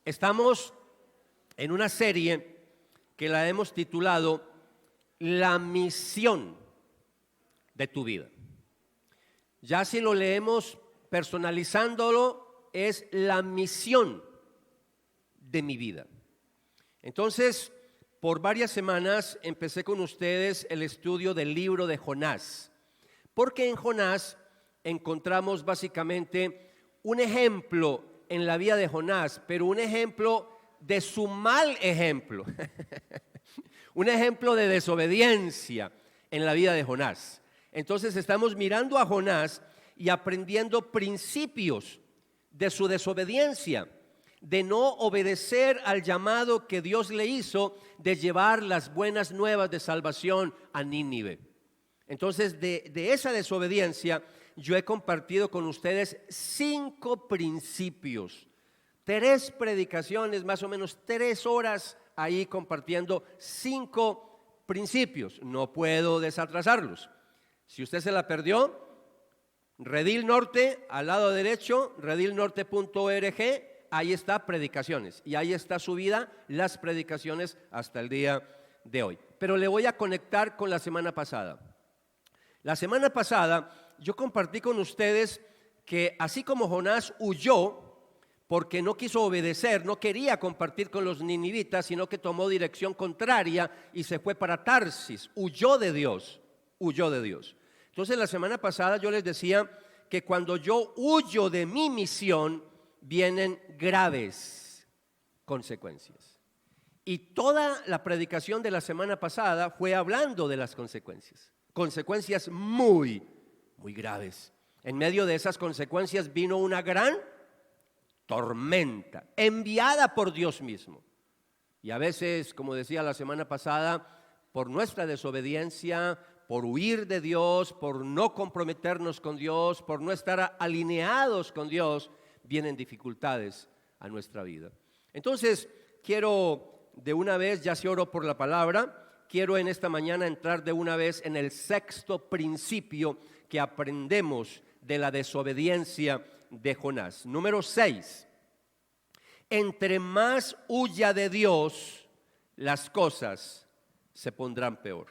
Estamos en una serie que la hemos titulado La misión de tu vida. Ya si lo leemos personalizándolo, es la misión de mi vida. Entonces, por varias semanas empecé con ustedes el estudio del libro de Jonás, porque en Jonás encontramos básicamente un ejemplo en la vida de Jonás, pero un ejemplo de su mal ejemplo, un ejemplo de desobediencia en la vida de Jonás. Entonces estamos mirando a Jonás y aprendiendo principios de su desobediencia, de no obedecer al llamado que Dios le hizo de llevar las buenas nuevas de salvación a Nínive. Entonces de esa desobediencia yo he compartido con ustedes 5 principios, 3 predicaciones, más o menos 3 horas ahí compartiendo 5 principios. No puedo desatrasarlos. Si usted se la perdió, Redil Norte, al lado derecho, redilnorte.org, ahí está predicaciones y ahí está subida las predicaciones hasta el día de hoy. Pero le voy a conectar con la semana pasada. La semana pasada yo compartí con ustedes que así como Jonás huyó porque no quiso obedecer, no quería compartir con los ninivitas, sino que tomó dirección contraria y se fue para Tarsis, huyó de Dios. Entonces la semana pasada yo les decía que cuando yo huyo de mi misión, vienen graves consecuencias. Y toda la predicación de la semana pasada fue hablando de las consecuencias muy graves. En medio de esas consecuencias vino una gran tormenta enviada por Dios mismo. Y a veces, como decía la semana pasada, por nuestra desobediencia, por huir de Dios, por no comprometernos con Dios, por no estar alineados con Dios, vienen dificultades a nuestra vida. Entonces, quiero de una vez, ya se oró por la palabra, quiero en esta mañana entrar de una vez en el 6º principio que aprendemos de la desobediencia de Jonás. Número 6. Entre más huya de Dios, las cosas se pondrán peor.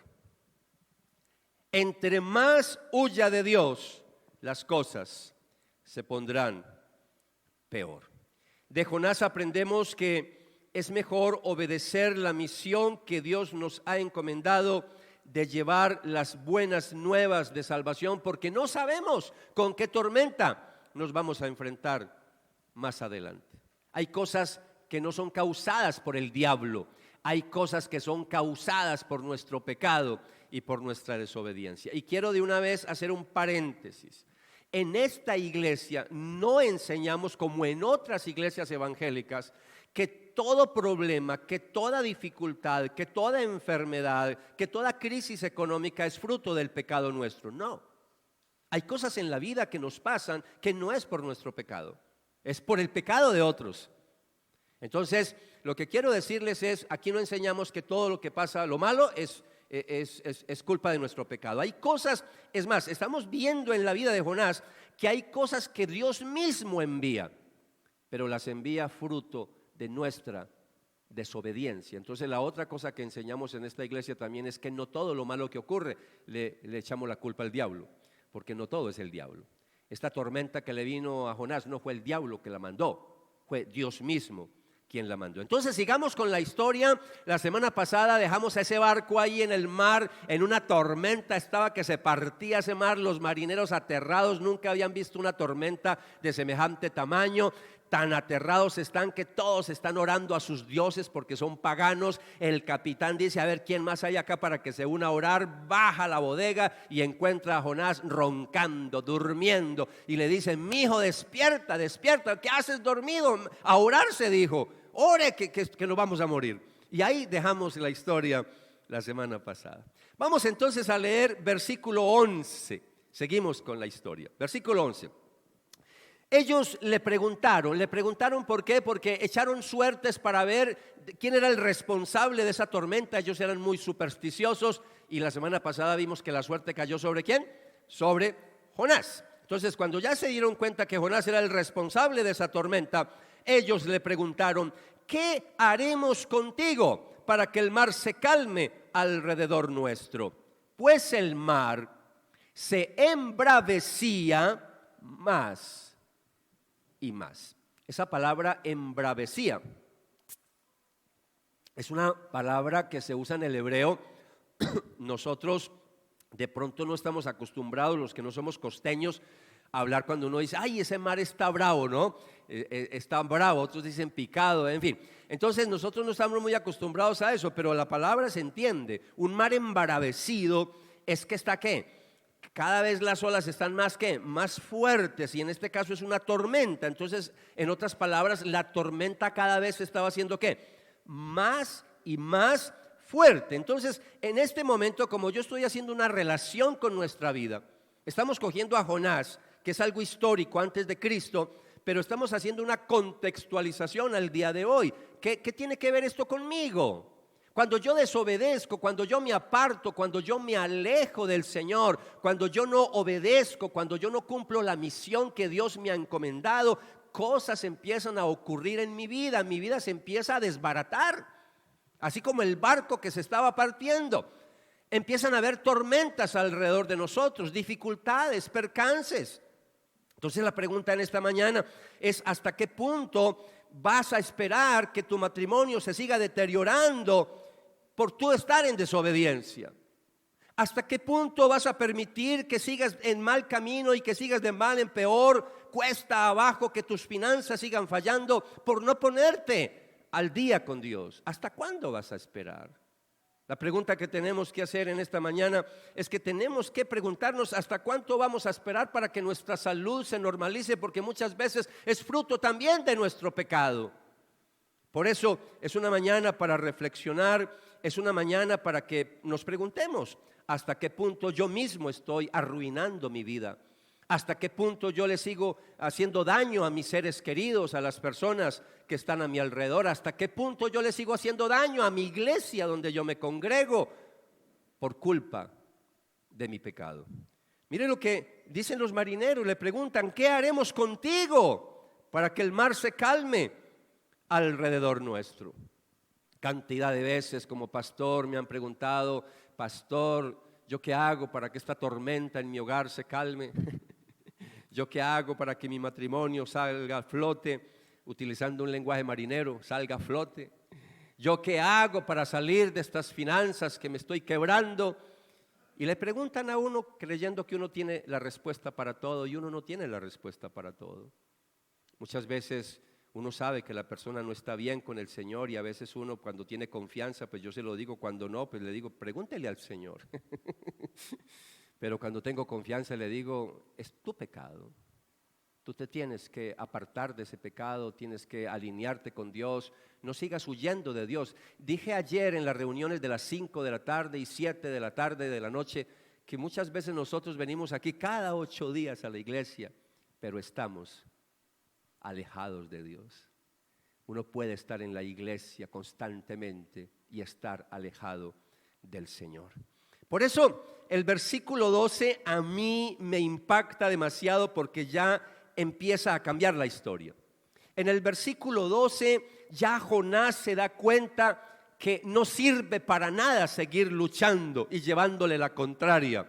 Entre más huya de Dios, las cosas se pondrán peor. De Jonás aprendemos que es mejor obedecer la misión que Dios nos ha encomendado de llevar las buenas nuevas de salvación, porque no sabemos con qué tormenta nos vamos a enfrentar más adelante. Hay cosas que no son causadas por el diablo, hay cosas que son causadas por nuestro pecado y por nuestra desobediencia. Y quiero de una vez hacer un paréntesis. En esta iglesia no enseñamos, como en otras iglesias evangélicas, que todo problema, que toda dificultad, que toda enfermedad, que toda crisis económica es fruto del pecado nuestro. No. Hay cosas en la vida que nos pasan que no es por nuestro pecado, es por el pecado de otros. Entonces, lo que quiero decirles es, aquí no enseñamos que todo lo que pasa, lo malo, es culpa de nuestro pecado. Hay cosas, es más, estamos viendo en la vida de Jonás que hay cosas que Dios mismo envía, pero las envía fruto de nuestra desobediencia. Entonces la otra cosa que enseñamos en esta iglesia también es que no todo lo malo que ocurre le echamos la culpa al diablo, porque no todo es el diablo. Esta tormenta que le vino a Jonás no fue el diablo que la mandó, fue Dios mismo quien la mandó. Entonces sigamos con la historia. La semana pasada dejamos a ese barco ahí en el mar, en una tormenta estaba que se partía ese mar, los marineros aterrados, nunca habían visto una tormenta de semejante tamaño. Tan aterrados están que todos están orando a sus dioses porque son paganos. El capitán dice, a ver, ¿quién más hay acá para que se una a orar? Baja a la bodega y encuentra a Jonás roncando, durmiendo. Y le dice, mijo, despierta, ¿qué haces dormido? A orar, se dijo, ore que nos vamos a morir. Y ahí dejamos la historia la semana pasada. Vamos entonces a leer versículo 11. Seguimos con la historia. Versículo 11. Ellos le preguntaron ¿por qué? Porque echaron suertes para ver quién era el responsable de esa tormenta. Ellos eran muy supersticiosos y la semana pasada vimos que la suerte cayó ¿sobre quién? Sobre Jonás. Entonces, cuando ya se dieron cuenta que Jonás era el responsable de esa tormenta, Ellos le preguntaron: ¿qué haremos contigo para que el mar se calme alrededor nuestro? Pues el mar se embravecía más y más. Esa palabra embravecía es una palabra que se usa en el hebreo. Nosotros de pronto no estamos acostumbrados, los que no somos costeños, a hablar cuando uno dice: ay, ese mar está bravo, ¿no? Está bravo, otros dicen picado, en fin. Entonces nosotros no estamos muy acostumbrados a eso, pero la palabra se entiende. Un mar embravecido es que está, ¿qué? Cada vez las olas están más, ¿qué? Más fuertes, y en este caso es una tormenta. Entonces, en otras palabras, la tormenta cada vez estaba haciendo, ¿qué? Más y más fuerte. Entonces, en este momento, como yo estoy haciendo una relación con nuestra vida, estamos cogiendo a Jonás, que es algo histórico antes de Cristo, pero estamos haciendo una contextualización al día de hoy. ¿Qué tiene que ver esto conmigo? Cuando yo desobedezco, cuando yo me aparto, cuando yo me alejo del Señor, cuando yo no obedezco, cuando yo no cumplo la misión que Dios me ha encomendado, cosas empiezan a ocurrir en mi vida se empieza a desbaratar, así como el barco que se estaba partiendo. Empiezan a haber tormentas alrededor de nosotros, dificultades, percances. Entonces la pregunta en esta mañana es: ¿hasta qué punto vas a esperar que tu matrimonio se siga deteriorando por tú estar en desobediencia? ¿Hasta qué punto vas a permitir que sigas en mal camino y que sigas de mal en peor, cuesta abajo, que tus finanzas sigan fallando por no ponerte al día con Dios? ¿Hasta cuándo vas a esperar? La pregunta que tenemos que hacer en esta mañana es que tenemos que preguntarnos: ¿hasta cuánto vamos a esperar para que nuestra salud se normalice? Porque muchas veces es fruto también de nuestro pecado. Por eso es una mañana para reflexionar, es una mañana para que nos preguntemos: ¿hasta qué punto yo mismo estoy arruinando mi vida? ¿Hasta qué punto yo le sigo haciendo daño a mis seres queridos, a las personas que están a mi alrededor? ¿Hasta qué punto yo le sigo haciendo daño a mi iglesia donde yo me congrego por culpa de mi pecado? Mire lo que dicen los marineros, le preguntan: ¿qué haremos contigo para que el mar se calme alrededor nuestro? Cantidad de veces como pastor me han preguntado: pastor, ¿yo qué hago para que esta tormenta en mi hogar se calme? ¿Yo qué hago para que mi matrimonio salga a flote? Utilizando un lenguaje marinero, salga a flote. ¿Yo qué hago para salir de estas finanzas que me estoy quebrando? Y le preguntan a uno creyendo que uno tiene la respuesta para todo, y uno no tiene la respuesta para todo. Muchas veces uno sabe que la persona no está bien con el Señor, y a veces uno, cuando tiene confianza, pues yo se lo digo; cuando no, pues le digo: pregúntele al Señor. Pero cuando tengo confianza le digo: es tu pecado. Tú te tienes que apartar de ese pecado, tienes que alinearte con Dios, no sigas huyendo de Dios. Dije ayer en las reuniones de las 5 de la tarde y 7 de la tarde de la noche que muchas veces nosotros venimos aquí cada 8 días a la iglesia, pero estamos alejados de Dios. Uno puede estar en la iglesia constantemente y estar alejado del Señor. Por eso el versículo 12 a mí me impacta demasiado, porque ya empieza a cambiar la historia. En el versículo 12 ya Jonás se da cuenta que no sirve para nada seguir luchando y llevándole la contraria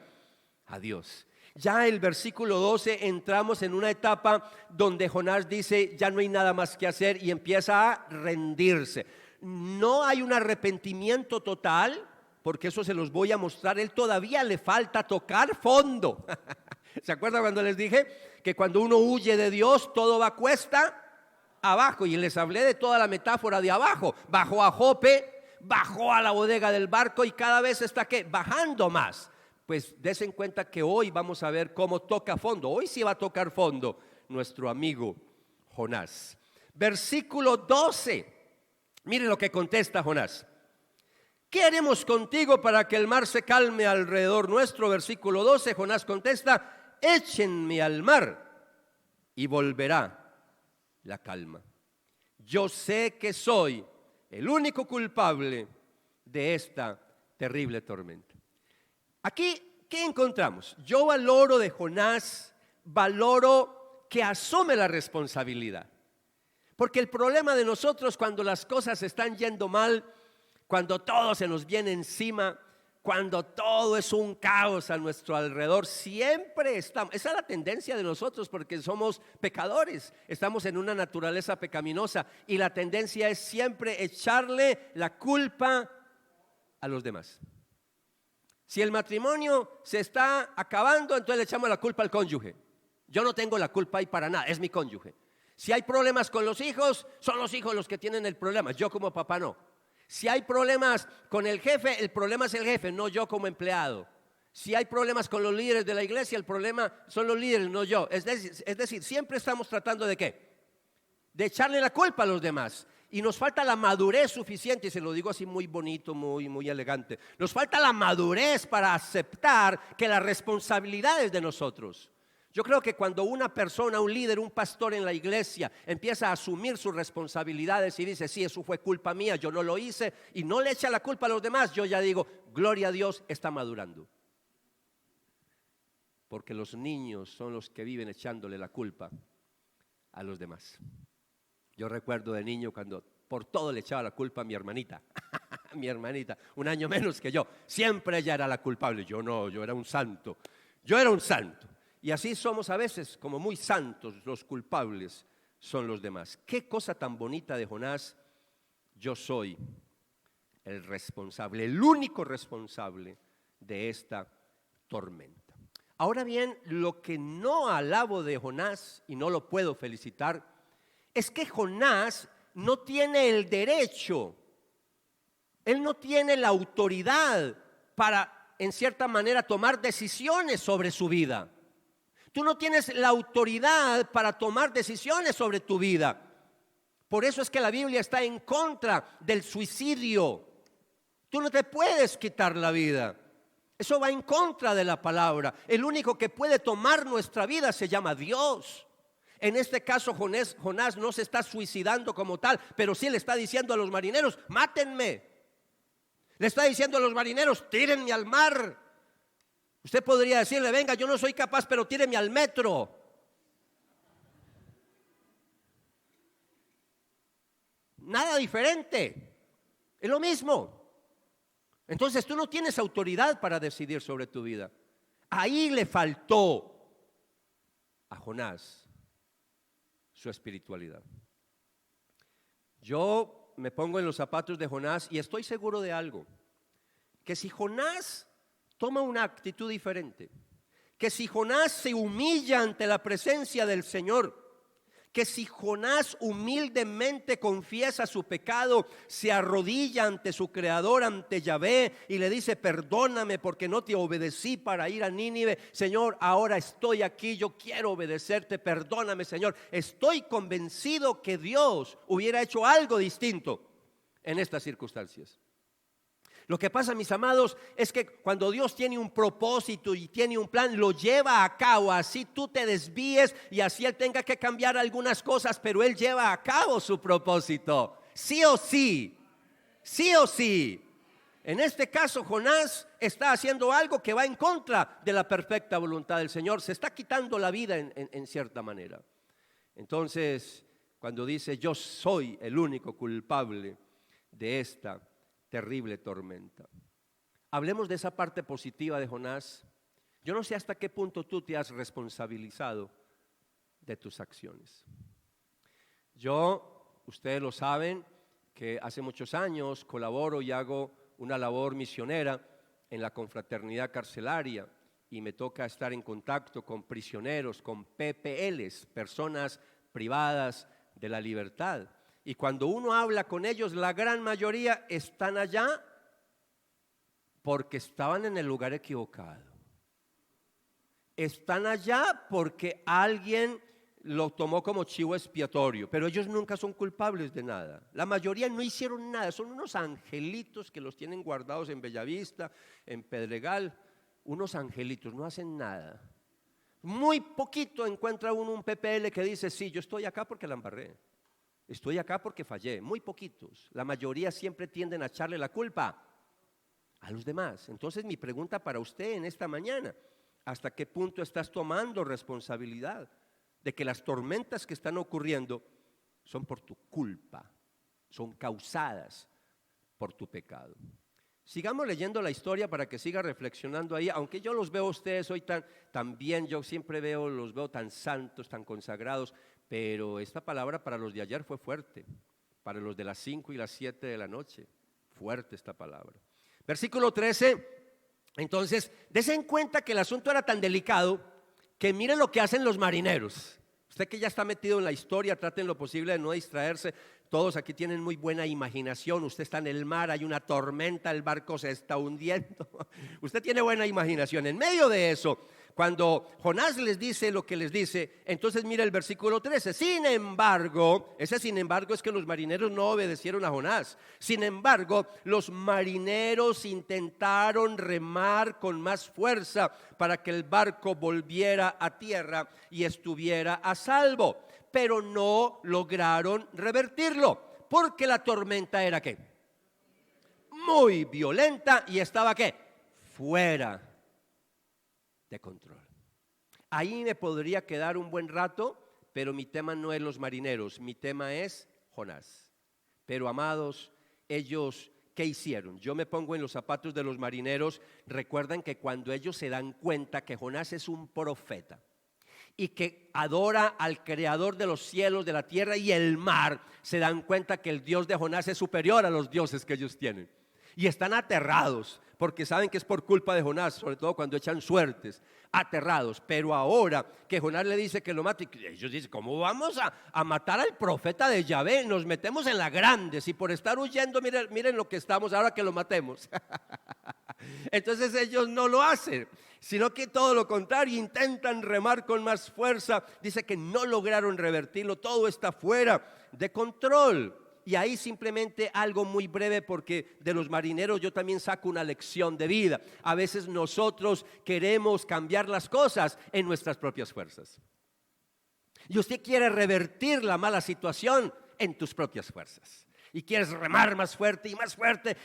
a Dios. Ya el versículo 12 entramos en una etapa donde Jonás dice: ya no hay nada más que hacer, y empieza a rendirse. No hay un arrepentimiento total, porque eso se los voy a mostrar. Él todavía le falta tocar fondo. ¿Se acuerdan cuando les dije que cuando uno huye de Dios todo va cuesta abajo? Y les hablé de toda la metáfora de abajo. Bajó a Jope, bajó a la bodega del barco, y cada vez está, ¿qué? Bajando más. Pues des en cuenta que hoy vamos a ver cómo toca fondo. Hoy sí va a tocar fondo nuestro amigo Jonás. Versículo 12. Miren lo que contesta Jonás: ¿qué haremos contigo para que el mar se calme alrededor nuestro? Versículo 12, Jonás contesta: échenme al mar y volverá la calma. Yo sé que soy el único culpable de esta terrible tormenta. Aquí, ¿qué encontramos? Yo valoro de Jonás, valoro que asume la responsabilidad. Porque el problema de nosotros cuando las cosas están yendo mal, cuando todo se nos viene encima, cuando todo es un caos a nuestro alrededor, siempre estamos, esa es la tendencia de nosotros porque somos pecadores, estamos en una naturaleza pecaminosa y la tendencia es siempre echarle la culpa a los demás. Si el matrimonio se está acabando, entonces le echamos la culpa al cónyuge. Yo no tengo la culpa ahí para nada, es mi cónyuge. Si hay problemas con los hijos, son los hijos los que tienen el problema, yo como papá no. Si hay problemas con el jefe, el problema es el jefe, no yo como empleado. Si hay problemas con los líderes de la iglesia, el problema son los líderes, no yo. Es decir, siempre estamos tratando ¿de qué? De echarle la culpa a los demás. Y nos falta la madurez suficiente, y se lo digo así muy bonito, muy elegante. Nos falta la madurez para aceptar que la responsabilidad es de nosotros. Yo creo que cuando una persona, un líder, un pastor en la iglesia empieza a asumir sus responsabilidades y dice, sí, eso fue culpa mía, yo no lo hice, y no le echa la culpa a los demás, yo ya digo, gloria a Dios, está madurando. Porque los niños son los que viven echándole la culpa a los demás. Yo recuerdo de niño cuando por todo le echaba la culpa a mi hermanita, mi hermanita, un año menos que yo, siempre ella era la culpable, yo no, yo era un santo. Y así somos a veces, como muy santos, los culpables son los demás. Qué cosa tan bonita de Jonás, yo soy el responsable, el único responsable de esta tormenta. Ahora bien, lo que no alabo de Jonás y no lo puedo felicitar, es que Jonás no tiene el derecho, él no tiene la autoridad para, en cierta manera, tomar decisiones sobre su vida. Tú no tienes la autoridad para tomar decisiones sobre tu vida. Por eso es que la Biblia está en contra del suicidio. Tú no te puedes quitar la vida. Eso va en contra de la palabra. El único que puede tomar nuestra vida se llama Dios. En este caso Jonás no se está suicidando como tal, pero sí le está diciendo a los marineros, mátenme. Le está diciendo a los marineros, tírenme al mar. Usted podría decirle, venga, yo no soy capaz, pero tíreme al metro. Nada diferente, es lo mismo. Entonces tú no tienes autoridad para decidir sobre tu vida. Ahí le faltó a Jonás su espiritualidad. Yo me pongo en los zapatos de Jonás y estoy seguro de algo, que si Jonás toma una actitud diferente, que si Jonás se humilla ante la presencia del Señor, que si Jonás humildemente confiesa su pecado, se arrodilla ante su Creador, ante Yahvé, y le dice, perdóname porque no te obedecí para ir a Nínive, Señor, ahora estoy aquí, yo quiero obedecerte, perdóname, Señor. Estoy convencido que Dios hubiera hecho algo distinto en estas circunstancias. Lo que pasa, mis amados, es que cuando Dios tiene un propósito y tiene un plan, lo lleva a cabo. Así tú te desvíes y así Él tenga que cambiar algunas cosas, pero Él lleva a cabo su propósito. Sí o sí, sí o sí. En este caso, Jonás está haciendo algo que va en contra de la perfecta voluntad del Señor. Se está quitando la vida en cierta manera. Entonces, cuando dice, yo soy el único culpable de esta terrible tormenta. Hablemos de esa parte positiva de Jonás. Yo no sé hasta qué punto tú te has responsabilizado de tus acciones. Ustedes lo saben, que hace muchos años colaboro y hago una labor misionera en la confraternidad carcelaria y me toca estar en contacto con prisioneros, con PPLs, personas privadas de la libertad. Y cuando uno habla con ellos, la gran mayoría están allá porque estaban en el lugar equivocado. Están allá porque alguien lo tomó como chivo expiatorio, pero ellos nunca son culpables de nada. La mayoría no hicieron nada, son unos angelitos que los tienen guardados en Bellavista, en Pedregal, unos angelitos, no hacen nada. Muy poquito encuentra uno un PPL que dice, sí, yo estoy acá porque la embarré. Estoy acá porque fallé, muy poquitos. La mayoría siempre tienden a echarle la culpa a los demás. Entonces mi pregunta para usted en esta mañana, ¿hasta qué punto estás tomando responsabilidad de que las tormentas que están ocurriendo son por tu culpa, son causadas por tu pecado. Sigamos leyendo la historia para que siga reflexionando ahí, aunque yo los veo a ustedes hoy tan bien, yo siempre los veo tan santos, tan consagrados, pero esta palabra para los de ayer fue fuerte, para los de las 5 y las 7 de la noche, fuerte esta palabra. Versículo 13, entonces, dense en cuenta que el asunto era tan delicado que miren lo que hacen los marineros. Usted que ya está metido en la historia, traten lo posible de no distraerse. Todos aquí tienen muy buena imaginación. Usted está en el mar, hay una tormenta, el barco se está hundiendo. Usted tiene buena imaginación. En medio de eso, cuando Jonás les dice lo que les dice, entonces mira el versículo 13. Sin embargo, ese sin embargo es que los marineros no obedecieron a Jonás. Sin embargo, los marineros intentaron remar con más fuerza para que el barco volviera a tierra y estuviera a salvo. Pero no lograron revertirlo, porque la tormenta era ¿qué? Muy violenta y estaba ¿qué? Fuera de control. Ahí me podría quedar un buen rato, pero mi tema no es los marineros, mi tema es Jonás. Pero amados, ellos ¿qué hicieron? Yo me pongo en los zapatos de los marineros. Recuerdan que cuando ellos se dan cuenta que Jonás es un profeta y que adora al creador de los cielos, de la tierra y el mar, se dan cuenta que el Dios de Jonás es superior a los dioses que ellos tienen. Y están aterrados, porque saben que es por culpa de Jonás, sobre todo cuando echan suertes, aterrados. Pero ahora que Jonás le dice que lo mate, ellos dicen, ¿cómo vamos a matar al profeta de Yahvé? Nos metemos en la grande, si por estar huyendo, miren lo que estamos, ahora que lo matemos. Entonces ellos no lo hacen, sino que todo lo contrario, intentan remar con más fuerza. Dice que no lograron revertirlo, todo está fuera de control. Y ahí simplemente algo muy breve, porque de los marineros yo también saco una lección de vida. A veces nosotros queremos cambiar las cosas en nuestras propias fuerzas. Y usted quiere revertir la mala situación en tus propias fuerzas. Y quieres remar más fuerte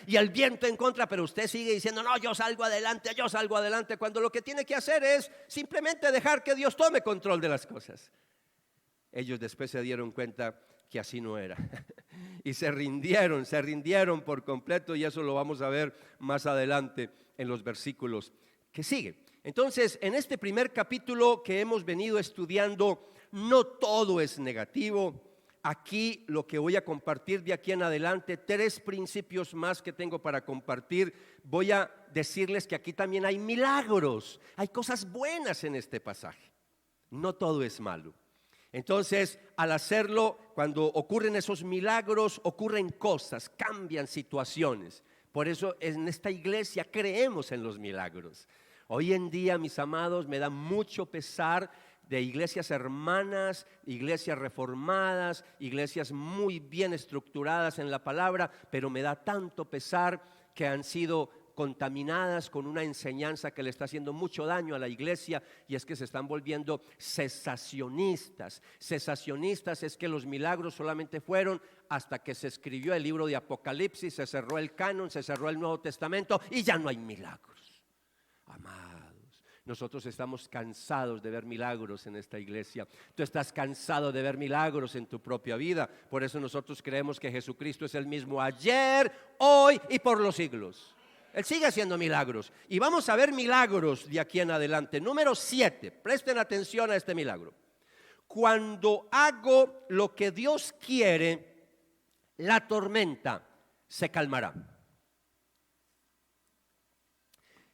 y el viento en contra, pero usted sigue diciendo, no, yo salgo adelante, cuando lo que tiene que hacer es simplemente dejar que Dios tome control de las cosas. Ellos después se dieron cuenta que así no era y se rindieron por completo, y eso lo vamos a ver más adelante en los versículos que siguen. Entonces, en este primer capítulo que hemos venido estudiando, no todo es negativo. Aquí lo que voy a compartir de aquí en adelante, 3 principios más que tengo para compartir. Voy a decirles que aquí también hay milagros, hay cosas buenas en este pasaje. No todo es malo. Entonces, al hacerlo, cuando ocurren esos milagros, ocurren cosas, cambian situaciones. Por eso en esta iglesia creemos en los milagros. Hoy en día, mis amados, me da mucho pesar de iglesias hermanas, iglesias reformadas, iglesias muy bien estructuradas en la palabra, pero me da tanto pesar que han sido contaminadas con una enseñanza que le está haciendo mucho daño a la iglesia, y es que se están volviendo cesacionistas. Cesacionistas es que los milagros solamente fueron hasta que se escribió el libro de Apocalipsis, se cerró el canon, se cerró el Nuevo Testamento y ya no hay milagros. Amados, nosotros estamos cansados de ver milagros en esta iglesia. Tú estás cansado de ver milagros en tu propia vida. Por eso nosotros creemos que Jesucristo es el mismo ayer, hoy y por los siglos. Él sigue haciendo milagros y vamos a ver milagros de aquí en adelante. Número 7, presten atención a este milagro. Cuando hago lo que Dios quiere, la tormenta se calmará.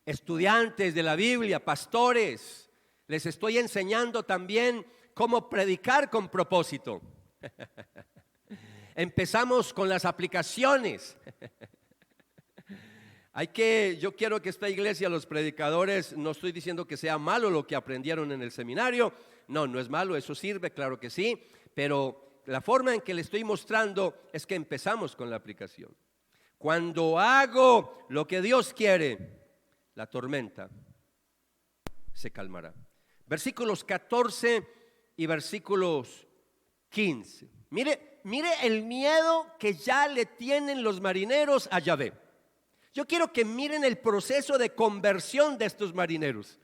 Estudiantes de la Biblia, pastores, les estoy enseñando también cómo predicar con propósito. Empezamos con las aplicaciones. Yo quiero que esta iglesia, los predicadores, no estoy diciendo que sea malo lo que aprendieron en el seminario, no es malo, eso sirve, claro que sí, pero la forma en que le estoy mostrando es que empezamos con la aplicación. Cuando hago lo que Dios quiere, la tormenta se calmará. Versículos 14 y versículos 15. Mire el miedo que ya le tienen los marineros a Yahvé. Yo quiero que miren el proceso de conversión de estos marineros.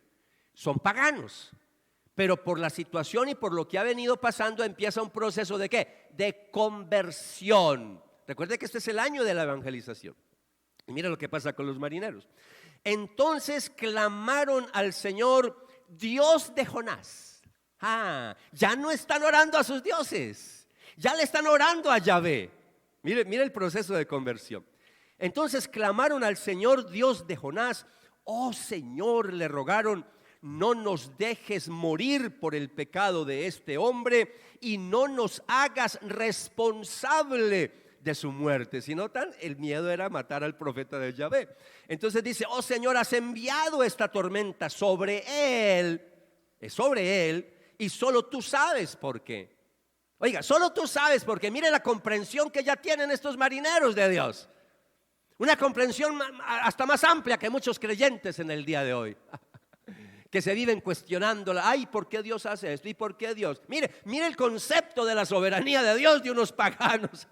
Son paganos, pero por la situación y por lo que ha venido pasando empieza un proceso ¿de qué? De conversión. Recuerde que este es el año de la evangelización. Y mira lo que pasa con los marineros. Entonces clamaron al Señor, Dios de Jonás. Ya no están orando a sus dioses, ya le están orando a Yahvé. Mire el proceso de conversión. Entonces clamaron al Señor, Dios de Jonás. Oh Señor, le rogaron, no nos dejes morir por el pecado de este hombre y no nos hagas responsable de su muerte. Si notan, el miedo era matar al profeta de Yahvé. Entonces dice, oh Señor, has enviado esta tormenta sobre él, y solo tú sabes por qué. Oiga, solo tú sabes por qué. Mire la comprensión que ya tienen estos marineros de Dios. Una comprensión hasta más amplia que muchos creyentes en el día de hoy, que se viven cuestionándola. Ay, ¿por qué Dios hace esto? ¿Y por qué Dios? Mire el concepto de la soberanía de Dios de unos paganos.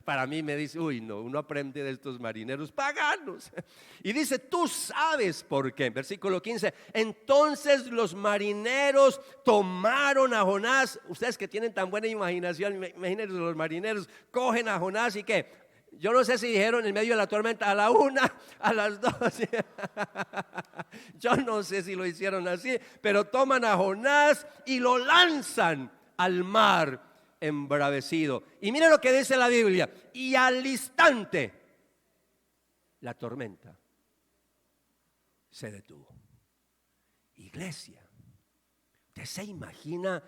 Para mí me dice, uy no, uno aprende de estos marineros paganos. Y dice, tú sabes por qué. Versículo 15, entonces los marineros tomaron a Jonás. Ustedes que tienen tan buena imaginación, imagínense, los marineros cogen a Jonás y ¿qué? Yo no sé si dijeron en medio de la tormenta a la 1, a las 2. Yo no sé si lo hicieron así, pero toman a Jonás y lo lanzan al mar embravecido. Y mire lo que dice la Biblia. Y al instante la tormenta se detuvo. Iglesia, ¿usted se imagina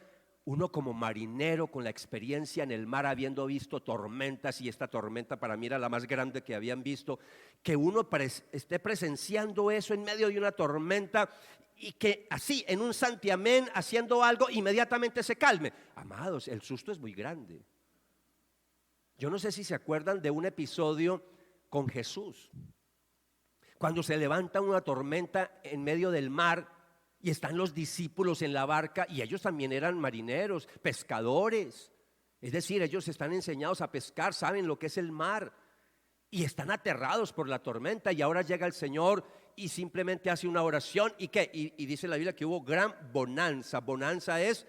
uno como marinero con la experiencia en el mar, habiendo visto tormentas, y esta tormenta para mí era la más grande que habían visto, que uno esté presenciando eso en medio de una tormenta y que así en un santiamén haciendo algo inmediatamente se calme? Amados, el susto es muy grande. Yo no sé si se acuerdan de un episodio con Jesús, cuando se levanta una tormenta en medio del mar y están los discípulos en la barca, y ellos también eran marineros, pescadores. Es decir, ellos están enseñados a pescar, saben lo que es el mar, y están aterrados por la tormenta. Y ahora llega el Señor y simplemente hace una oración. ¿Y qué? Y dice la Biblia que hubo gran bonanza. Bonanza es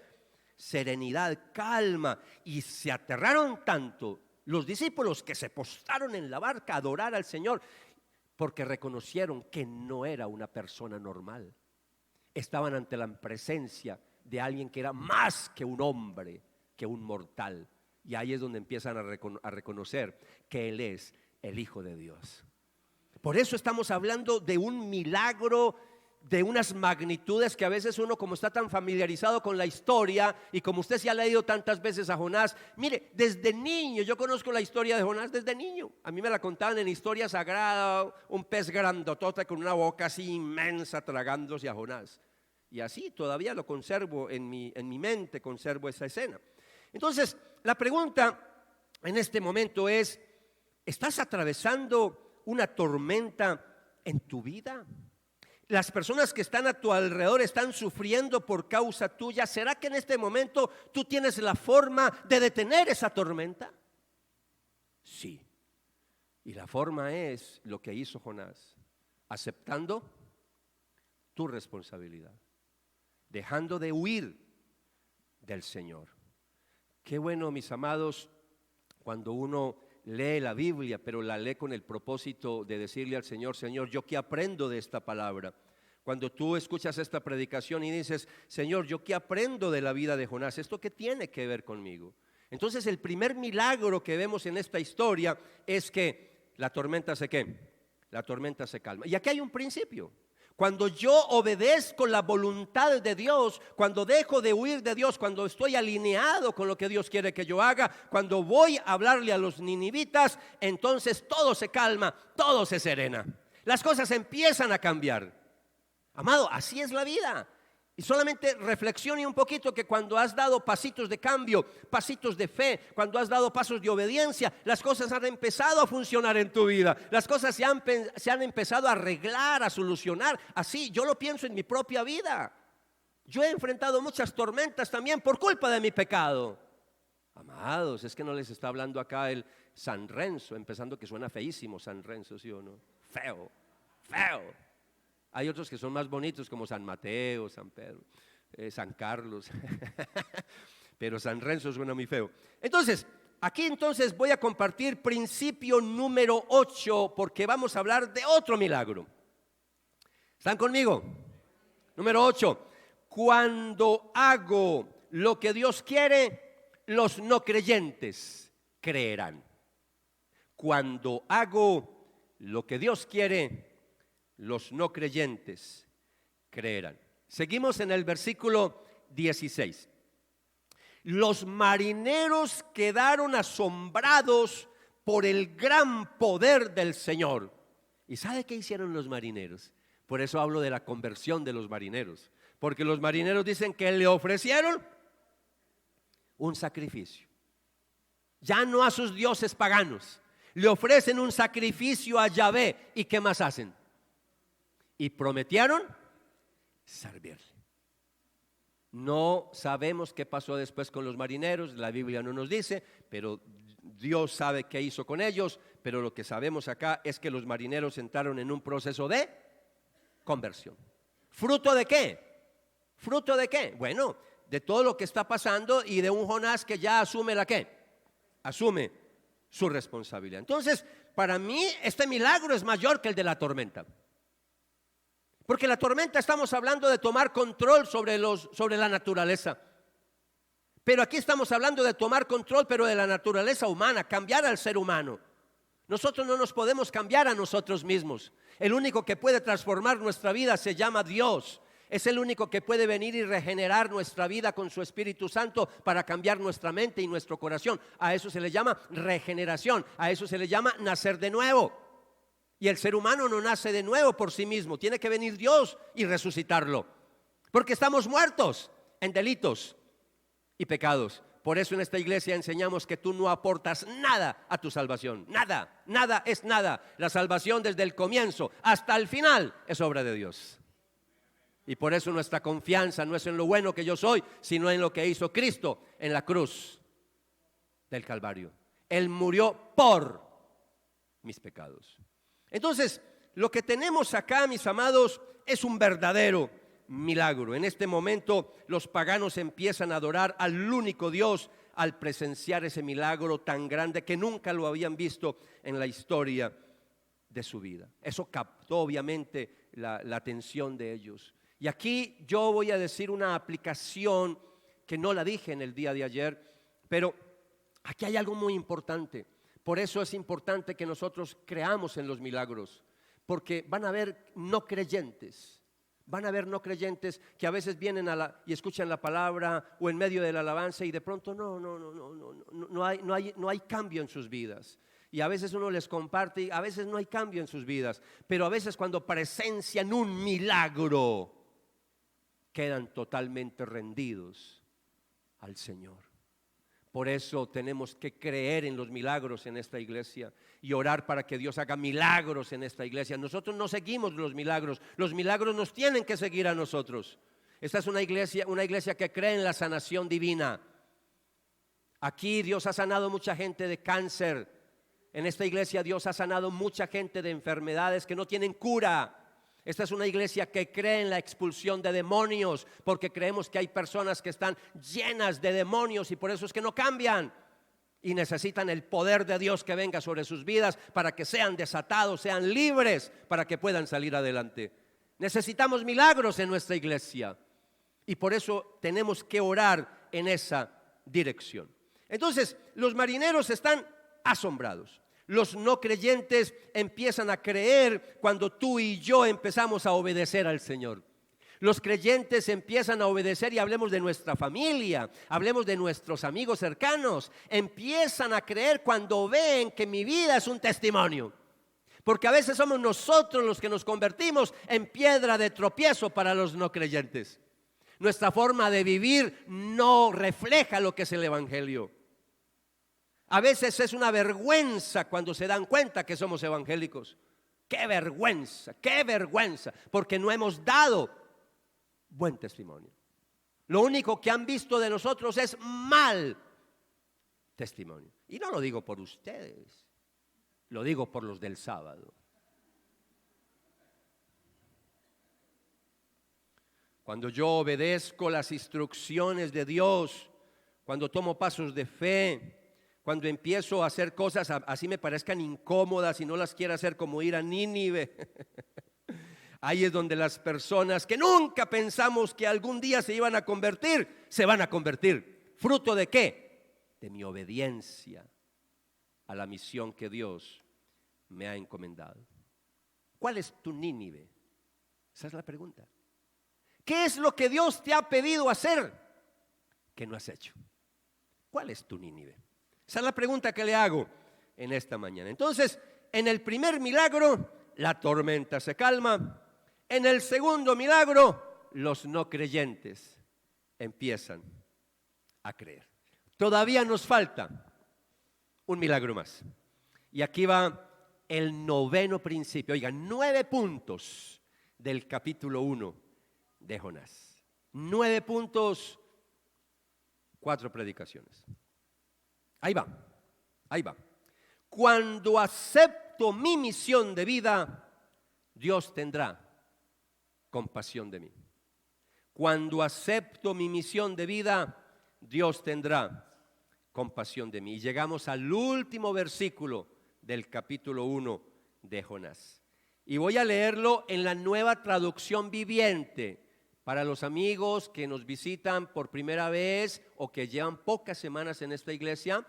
serenidad, calma. Y se aterraron tanto los discípulos que se postraron en la barca a adorar al Señor, porque reconocieron que no era una persona normal. Estaban ante la presencia de alguien que era más que un hombre, que un mortal. Y ahí es donde empiezan a reconocer que Él es el Hijo de Dios. Por eso estamos hablando de un milagro, de unas magnitudes que a veces uno, como está tan familiarizado con la historia, y como usted se ha leído tantas veces a Jonás, mire, desde niño, yo conozco la historia de Jonás desde niño. A mí me la contaban en historia sagrada, un pez grandotote con una boca así inmensa tragándose a Jonás. Y así todavía lo conservo en mi mente, conservo esa escena. Entonces, la pregunta en este momento es, ¿estás atravesando una tormenta en tu vida? Las personas que están a tu alrededor están sufriendo por causa tuya. ¿Será que en este momento tú tienes la forma de detener esa tormenta? Sí. Y la forma es lo que hizo Jonás, aceptando tu responsabilidad, dejando de huir del Señor. Qué bueno, mis amados, cuando uno lee la Biblia, pero la lee con el propósito de decirle al Señor, Señor, ¿yo qué aprendo de esta palabra? Cuando tú escuchas esta predicación y dices, Señor, ¿yo qué aprendo de la vida de Jonás? ¿Esto qué tiene que ver conmigo? Entonces el primer milagro que vemos en esta historia es que la tormenta se ¿qué? La tormenta se calma. Y aquí hay un principio. Cuando yo obedezco la voluntad de Dios, cuando dejo de huir de Dios, cuando estoy alineado con lo que Dios quiere que yo haga, cuando voy a hablarle a los ninivitas, entonces todo se calma, todo se serena. Las cosas empiezan a cambiar. Amado, así es la vida. Y solamente reflexione un poquito que cuando has dado pasitos de cambio, pasitos de fe, cuando has dado pasos de obediencia, las cosas han empezado a funcionar en tu vida. Las cosas se han empezado a arreglar, a solucionar. Así yo lo pienso en mi propia vida. Yo he enfrentado muchas tormentas también por culpa de mi pecado. Amados, es que no les está hablando acá el San Renzo, empezando que suena feísimo San Renzo, ¿sí o no? Feo, feo. Hay otros que son más bonitos como San Mateo, San Pedro. San Carlos, pero San Renzo suena muy feo. Entonces, aquí voy a compartir principio número 8, porque vamos a hablar de otro milagro. ¿Están conmigo? Número 8. Cuando hago lo que Dios quiere, los no creyentes creerán. Cuando hago lo que Dios quiere, los no creyentes creerán. Seguimos en el versículo 16. Los marineros quedaron asombrados por el gran poder del Señor. ¿Y sabe qué hicieron los marineros? Por eso hablo de la conversión de los marineros. Porque los marineros dicen que le ofrecieron un sacrificio. Ya no a sus dioses paganos. Le ofrecen un sacrificio a Yahvé. ¿Y qué más hacen? Y prometieron servirle. No sabemos qué pasó después con los marineros, la Biblia no nos dice, pero Dios sabe qué hizo con ellos. Pero lo que sabemos acá es que los marineros entraron en un proceso de conversión. ¿Fruto de qué? ¿Fruto de qué? Bueno, de todo lo que está pasando y de un Jonás que ya asume la qué. Asume su responsabilidad. Entonces, para mí este milagro es mayor que el de la tormenta. Porque la tormenta estamos hablando de tomar control sobre la naturaleza. Pero aquí estamos hablando de tomar control, pero de la naturaleza humana, cambiar al ser humano. Nosotros no nos podemos cambiar a nosotros mismos. El único que puede transformar nuestra vida se llama Dios. Es el único que puede venir y regenerar nuestra vida con su Espíritu Santo para cambiar nuestra mente y nuestro corazón. A eso se le llama regeneración, a eso se le llama nacer de nuevo. Y el ser humano no nace de nuevo por sí mismo, tiene que venir Dios y resucitarlo. Porque estamos muertos en delitos y pecados. Por eso en esta iglesia enseñamos que tú no aportas nada a tu salvación. Nada, nada es nada. La salvación desde el comienzo hasta el final es obra de Dios. Y por eso nuestra confianza no es en lo bueno que yo soy, sino en lo que hizo Cristo en la cruz del Calvario. Él murió por mis pecados. Entonces, lo que tenemos acá, mis amados, es un verdadero milagro. En este momento los paganos empiezan a adorar al único Dios al presenciar ese milagro tan grande que nunca lo habían visto en la historia de su vida. Eso captó obviamente la atención de ellos. Y aquí yo voy a decir una aplicación que no la dije en el día de ayer, pero aquí hay algo muy importante. Por eso es importante que nosotros creamos en los milagros, porque van a haber no creyentes. Van a haber no creyentes que a veces vienen y escuchan la palabra o en medio de la alabanza y de pronto no hay cambio en sus vidas. Y a veces uno les comparte y a veces no hay cambio en sus vidas. Pero a veces cuando presencian un milagro, quedan totalmente rendidos al Señor. Por eso tenemos que creer en los milagros en esta iglesia y orar para que Dios haga milagros en esta iglesia. Nosotros no seguimos los milagros nos tienen que seguir a nosotros. Esta es una iglesia que cree en la sanación divina. Aquí Dios ha sanado mucha gente de cáncer. En esta iglesia Dios ha sanado mucha gente de enfermedades que no tienen cura. Esta es una iglesia que cree en la expulsión de demonios, porque creemos que hay personas que están llenas de demonios y por eso es que no cambian y necesitan el poder de Dios que venga sobre sus vidas para que sean desatados, sean libres, para que puedan salir adelante. Necesitamos milagros en nuestra iglesia y por eso tenemos que orar en esa dirección. Entonces, los marineros están asombrados. Los no creyentes empiezan a creer cuando tú y yo empezamos a obedecer al Señor. Los creyentes empiezan a obedecer y hablemos de nuestra familia, hablemos de nuestros amigos cercanos. Empiezan a creer cuando ven que mi vida es un testimonio. Porque a veces somos nosotros los que nos convertimos en piedra de tropiezo para los no creyentes. Nuestra forma de vivir no refleja lo que es el evangelio. A veces es una vergüenza cuando se dan cuenta que somos evangélicos. ¡Qué vergüenza! Porque no hemos dado buen testimonio. Lo único que han visto de nosotros es mal testimonio. Y no lo digo por ustedes, lo digo por los del sábado. cuando yo obedezco las instrucciones de Dios, cuando tomo pasos de fe, cuando empiezo a hacer cosas así me parezcan incómodas y no las quiero hacer, como ir a Nínive. Ahí es donde las personas que nunca pensamos que algún día se iban a convertir, se van a convertir. ¿Fruto de qué? De mi obediencia a la misión que Dios me ha encomendado. ¿Cuál es tu Nínive? Esa es la pregunta. ¿Qué es lo que Dios te ha pedido hacer que no has hecho? ¿Cuál es tu Nínive? Esa es la pregunta que le hago en esta mañana. Entonces, en el primer milagro, la tormenta se calma. En el segundo milagro, los no creyentes empiezan a creer. Todavía nos falta un milagro más. Y aquí va el noveno principio. Oigan, 9 puntos del capítulo 1 de Jonás. 9 puntos, 4 predicaciones. Ahí va, ahí va. Cuando acepto mi misión de vida, Dios tendrá compasión de mí. Cuando acepto mi misión de vida, Dios tendrá compasión de mí. Y llegamos al último versículo del capítulo 1 de Jonás. Y voy a leerlo en la Nueva Traducción Viviente. Para los amigos que nos visitan por primera vez o que llevan pocas semanas en esta iglesia,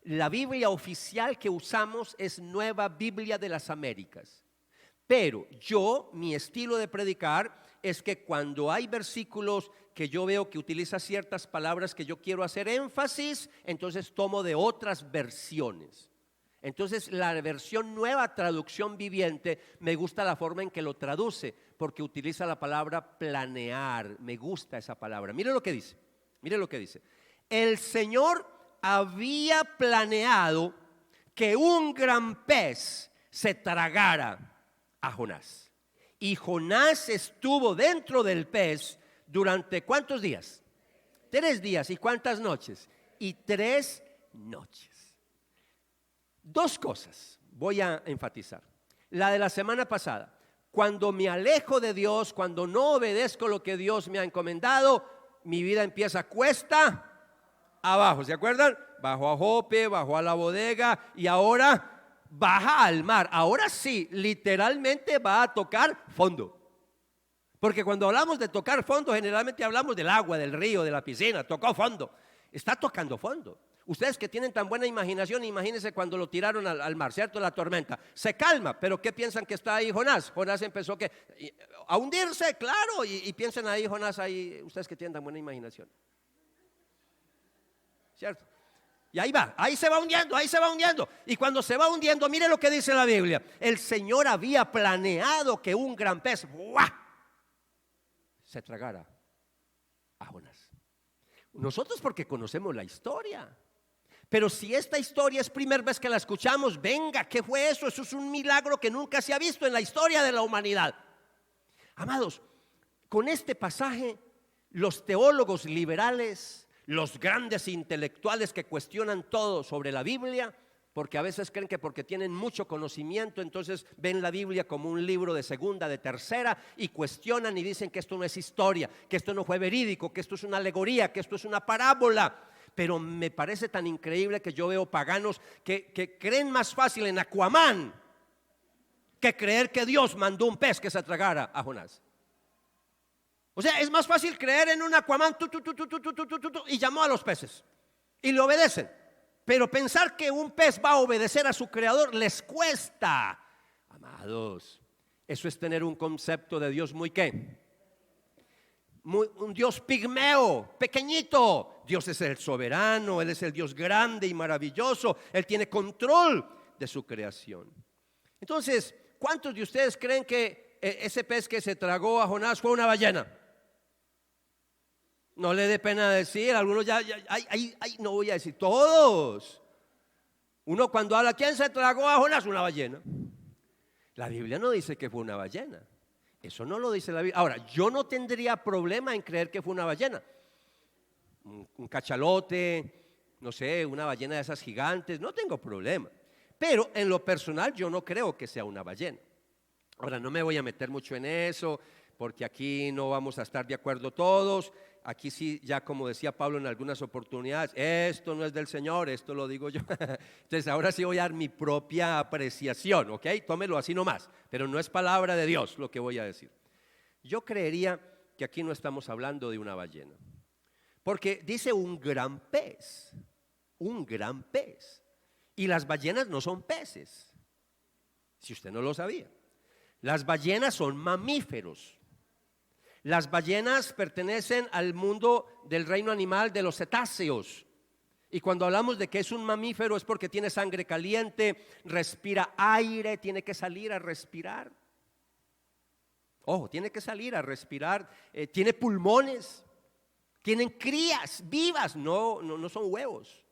la Biblia oficial que usamos es Nueva Biblia de las Américas. Pero mi estilo de predicar es que cuando hay versículos que yo veo que utiliza ciertas palabras que yo quiero hacer énfasis, entonces tomo de otras versiones. Entonces la versión Nueva Traducción Viviente, me gusta la forma en que lo traduce, porque utiliza la palabra planear. Me gusta esa palabra. Mire lo que dice, mire lo que dice. El Señor había planeado que un gran pez se tragara a Jonás. Y Jonás estuvo dentro del pez durante ¿cuántos días? 3 días. ¿Y cuántas noches? Y 3 noches. 2 cosas voy a enfatizar. La de la semana pasada. Cuando me alejo de Dios, cuando no obedezco lo que Dios me ha encomendado, mi vida empieza cuesta abajo. ¿Se acuerdan? Bajó a Jope, bajó a la bodega y ahora baja al mar. Ahora sí, literalmente va a tocar fondo. Porque cuando hablamos de tocar fondo, generalmente hablamos del agua, del río, de la piscina. Tocó fondo. Está tocando fondo. Ustedes que tienen tan buena imaginación, imagínense cuando lo tiraron al mar, ¿cierto? La tormenta. Se calma, pero ¿qué piensan que está ahí Jonás? Jonás empezó a hundirse, claro. Y piensen ahí Jonás, ahí, ustedes que tienen tan buena imaginación. ¿Cierto? Y ahí va, ahí se va hundiendo, ahí se va hundiendo. Y cuando se va hundiendo, mire lo que dice la Biblia. El Señor había planeado que un gran pez se tragara a Jonás. Nosotros porque conocemos la historia. Pero si esta historia es primera vez que la escuchamos, venga, ¿qué fue eso? Eso es un milagro que nunca se ha visto en la historia de la humanidad. Amados, con este pasaje, los teólogos liberales, los grandes intelectuales que cuestionan todo sobre la Biblia, porque a veces creen que porque tienen mucho conocimiento, entonces ven la Biblia como un libro de segunda, de tercera, y cuestionan y dicen que esto no es historia, que esto no fue verídico, que esto es una alegoría, que esto es una parábola. Pero me parece tan increíble que yo veo paganos que creen más fácil en Aquaman que creer que Dios mandó un pez que se tragara a Jonás. O sea, es más fácil creer en un Aquaman y llamó a los peces y le obedecen. Pero pensar que un pez va a obedecer a su creador les cuesta. Amados, eso es tener un concepto de Dios muy ¿qué? Un Dios pigmeo, pequeñito. Dios es el soberano, Él es el Dios grande y maravilloso. Él tiene control de su creación. Entonces, ¿cuántos de ustedes creen que ese pez que se tragó a Jonás fue una ballena? No le dé pena decir, algunos no voy a decir, todos. Uno cuando habla, ¿quién se tragó a Jonás? Una ballena. La Biblia no dice que fue una ballena. Eso no lo dice la Biblia. Ahora, yo no tendría problema en creer que fue una ballena. Un cachalote, no sé, una ballena de esas gigantes, no tengo problema. Pero en lo personal yo no creo que sea una ballena. Ahora, no me voy a meter mucho en eso, porque aquí no vamos a estar de acuerdo todos. Aquí sí, ya como decía Pablo en algunas oportunidades, esto no es del Señor, esto lo digo yo. Entonces ahora sí voy a dar mi propia apreciación, ¿ok? Tómelo así nomás, pero no es palabra de Dios lo que voy a decir. Yo creería que aquí no estamos hablando de una ballena, porque dice un gran pez, y las ballenas no son peces, si usted no lo sabía. Las ballenas son mamíferos. Las ballenas pertenecen al mundo del reino animal de los cetáceos. Y cuando hablamos de que es un mamífero es porque tiene sangre caliente, respira aire, tiene que salir a respirar. Ojo, tiene que salir a respirar, tiene pulmones, tienen crías vivas, no son huevos.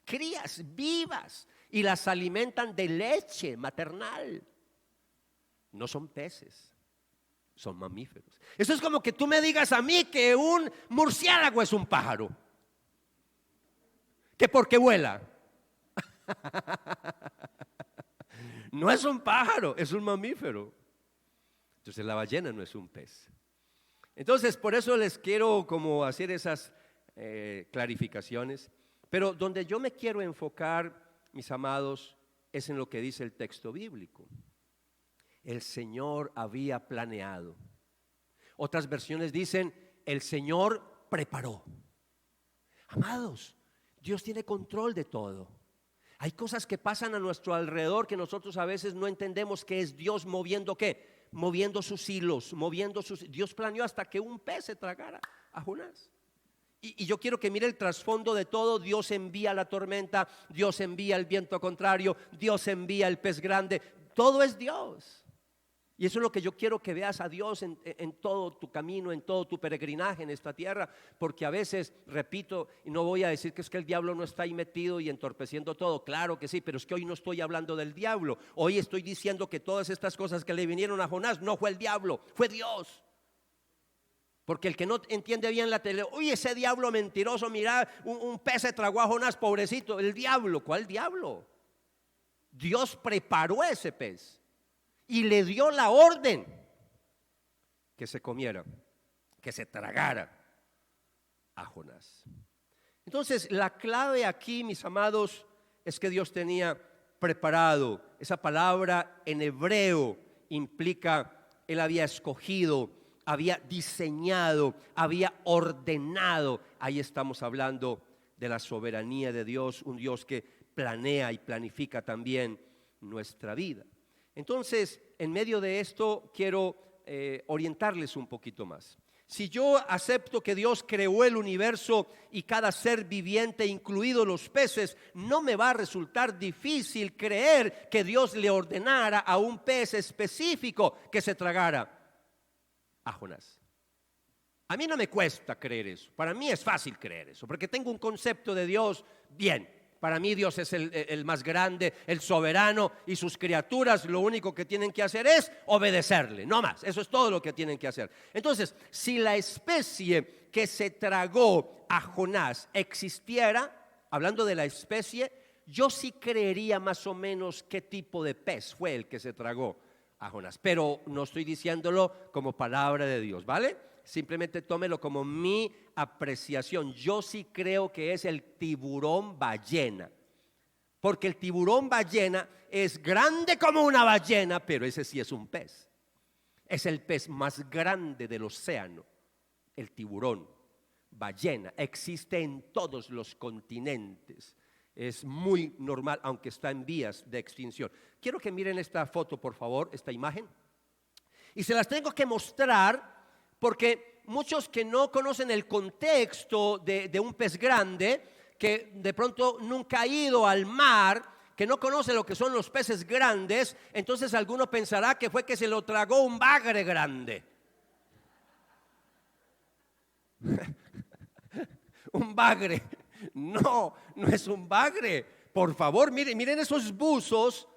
Crías vivas y las alimentan de leche maternal. No son peces. Son mamíferos. Eso es como que tú me digas a mí que un murciélago es un pájaro. ¿Que por qué vuela? No es un pájaro, es un mamífero. Entonces la ballena no es un pez. Entonces por eso les quiero como hacer esas clarificaciones. Pero donde yo me quiero enfocar, mis amados, es en lo que dice el texto bíblico. El Señor había planeado. Otras versiones dicen, el Señor preparó. Amados, Dios tiene control de todo. Hay cosas que pasan a nuestro alrededor que nosotros a veces no entendemos que es Dios moviendo ¿qué? Moviendo sus hilos, Dios planeó hasta que un pez se tragara a Jonás. Y yo quiero que mire el trasfondo de todo. Dios envía la tormenta, Dios envía el viento contrario, Dios envía el pez grande. Todo es Dios. Y eso es lo que yo quiero que veas a Dios en todo tu camino, en todo tu peregrinaje en esta tierra. Porque a veces, repito, y no voy a decir que es que el diablo no está ahí metido y entorpeciendo todo. Claro que sí, pero es que hoy no estoy hablando del diablo. Hoy estoy diciendo que todas estas cosas que le vinieron a Jonás no fue el diablo, fue Dios. Porque el que no entiende bien la tele, uy, ese diablo mentiroso, mira, un pez se tragó a Jonás, pobrecito. El diablo, ¿cuál diablo? Dios preparó ese pez y le dio la orden que se comiera, que se tragara a Jonás. Entonces, la clave aquí, mis amados, es que Dios tenía preparado. Esa palabra en hebreo implica, Él había escogido, había diseñado, había ordenado. Ahí estamos hablando de la soberanía de Dios, un Dios que planea y planifica también nuestra vida. Entonces, en medio de esto quiero orientarles un poquito más. Si yo acepto que Dios creó el universo y cada ser viviente, incluidos los peces, no me va a resultar difícil creer que Dios le ordenara a un pez específico que se tragara a Jonás. A mí no me cuesta creer eso, para mí es fácil creer eso, porque tengo un concepto de Dios bien. Para mí Dios es el más grande, el soberano, y sus criaturas lo único que tienen que hacer es obedecerle, no más. Eso es todo lo que tienen que hacer. Entonces, si la especie que se tragó a Jonás existiera, hablando de la especie, yo sí creería más o menos qué tipo de pez fue el que se tragó a Jonás. Pero no estoy diciéndolo como palabra de Dios, ¿vale? Simplemente tómelo como mi apreciación. Yo sí creo que es el tiburón ballena, porque el tiburón ballena es grande como una ballena, pero ese sí es un pez. Es el pez más grande del océano. El tiburón ballena existe en todos los continentes. Es muy normal, aunque está en vías de extinción. Quiero que miren esta foto, por favor, esta imagen. Y se las tengo que mostrar porque muchos que no conocen el contexto de un pez grande, que de pronto nunca ha ido al mar, que no conoce lo que son los peces grandes, entonces alguno pensará que fue que se lo tragó un bagre grande. Un bagre. No, no es un bagre. Por favor, miren esos buzos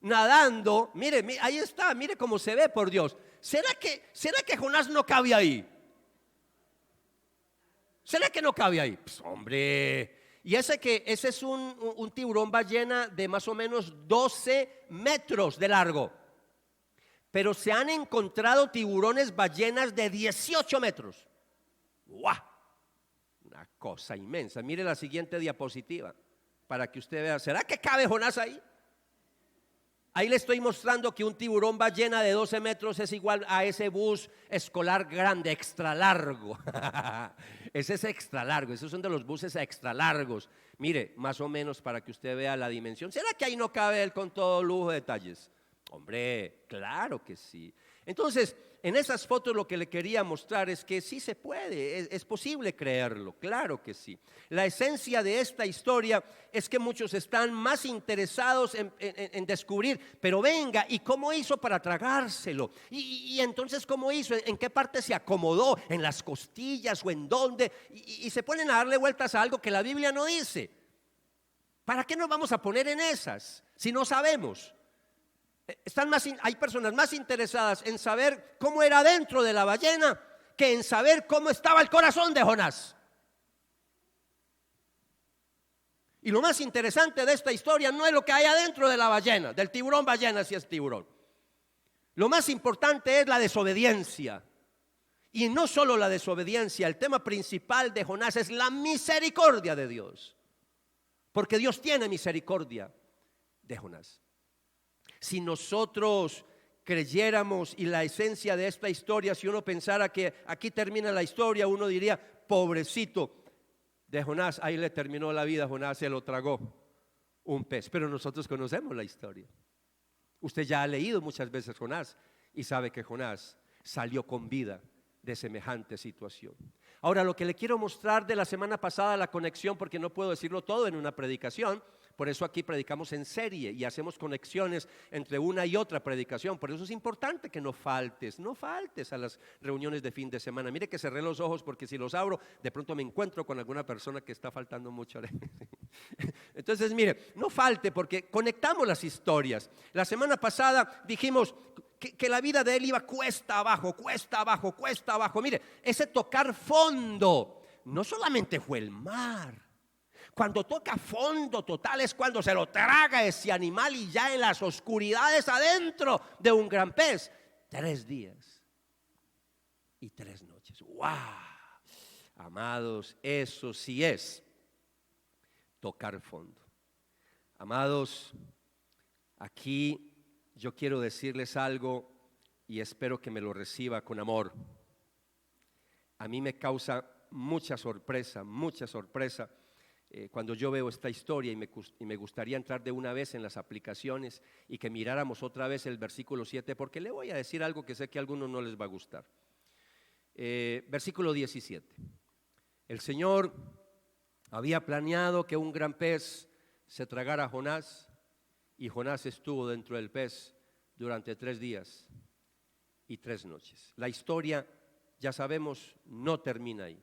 nadando. Mire, ahí está, mire cómo se ve, por Dios. ¿Será que Jonás no cabe ahí? ¿Será que no cabe ahí? Pues, hombre. Y ese es un tiburón ballena de más o menos 12 metros de largo. pero se han encontrado tiburones ballenas de 18 metros. ¡Guau! Una cosa inmensa. Mire la siguiente diapositiva para que usted vea. ¿Será que cabe Jonás ahí? Ahí le estoy mostrando que un tiburón ballena de 12 metros es igual a ese bus escolar grande, extra largo. Ese es extra largo, esos son de los buses extra largos. Mire, más o menos para que usted vea la dimensión. ¿Será que ahí no cabe él con todo lujo de detalles? Hombre, claro que sí. Entonces, en esas fotos lo que le quería mostrar es que sí se puede, es posible creerlo, claro que sí. La esencia de esta historia es que muchos están más interesados en descubrir, pero venga, ¿y cómo hizo para tragárselo? Y entonces, ¿cómo hizo? ¿En qué parte se acomodó? ¿En las costillas o en dónde? Y se ponen a darle vueltas a algo que la Biblia no dice. ¿Para qué nos vamos a poner en esas si no sabemos? Hay personas más interesadas en saber cómo era dentro de la ballena que en saber cómo estaba el corazón de Jonás. Y lo más interesante de esta historia no es lo que hay adentro de la ballena, del tiburón ballena, si es tiburón. Lo más importante es la desobediencia. Y no solo la desobediencia, el tema principal de Jonás es la misericordia de Dios. Porque Dios tiene misericordia de Jonás. Si nosotros creyéramos y la esencia de esta historia, si uno pensara que aquí termina la historia, uno diría, pobrecito de Jonás, ahí le terminó la vida, Jonás se lo tragó un pez. Pero nosotros conocemos la historia. Usted ya ha leído muchas veces Jonás y sabe que Jonás salió con vida de semejante situación. Ahora, lo que le quiero mostrar de la semana pasada, la conexión, porque no puedo decirlo todo en una predicación. Por eso aquí predicamos en serie y hacemos conexiones entre una y otra predicación. Por eso es importante que no faltes a las reuniones de fin de semana. Mire que cerré los ojos porque si los abro, de pronto me encuentro con alguna persona que está faltando mucho. Entonces, mire, no falte porque conectamos las historias. La semana pasada dijimos que la vida de él iba cuesta abajo, cuesta abajo, cuesta abajo. Mire, ese tocar fondo no solamente fue el mar. Cuando toca fondo total es cuando se lo traga ese animal y ya en las oscuridades adentro de un gran pez. 3 días y 3 noches. ¡Wow! Amados, eso sí es tocar fondo. Amados, aquí yo quiero decirles algo y espero que me lo reciba con amor. A mí me causa mucha sorpresa cuando yo veo esta historia y me gustaría entrar de una vez en las aplicaciones y que miráramos otra vez el versículo 7, porque le voy a decir algo que sé que a algunos no les va a gustar. Versículo 17. El Señor había planeado que un gran pez se tragara a Jonás y Jonás estuvo dentro del pez durante 3 días y 3 noches. La historia, ya sabemos, no termina ahí.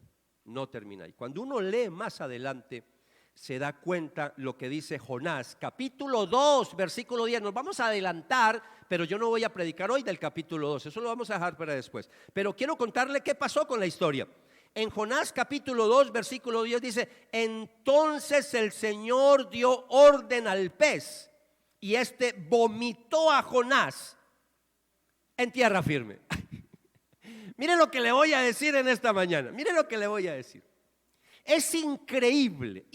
Cuando uno lee más adelante, se da cuenta lo que dice Jonás, capítulo 2, versículo 10. Nos vamos a adelantar, pero yo no voy a predicar hoy del capítulo 2, eso lo vamos a dejar para después. Pero quiero contarle qué pasó con la historia. En Jonás capítulo 2, versículo 10 dice, entonces el Señor dio orden al pez y este vomitó a Jonás en tierra firme. Mire lo que le voy a decir en esta mañana, mire lo que le voy a decir. Es increíble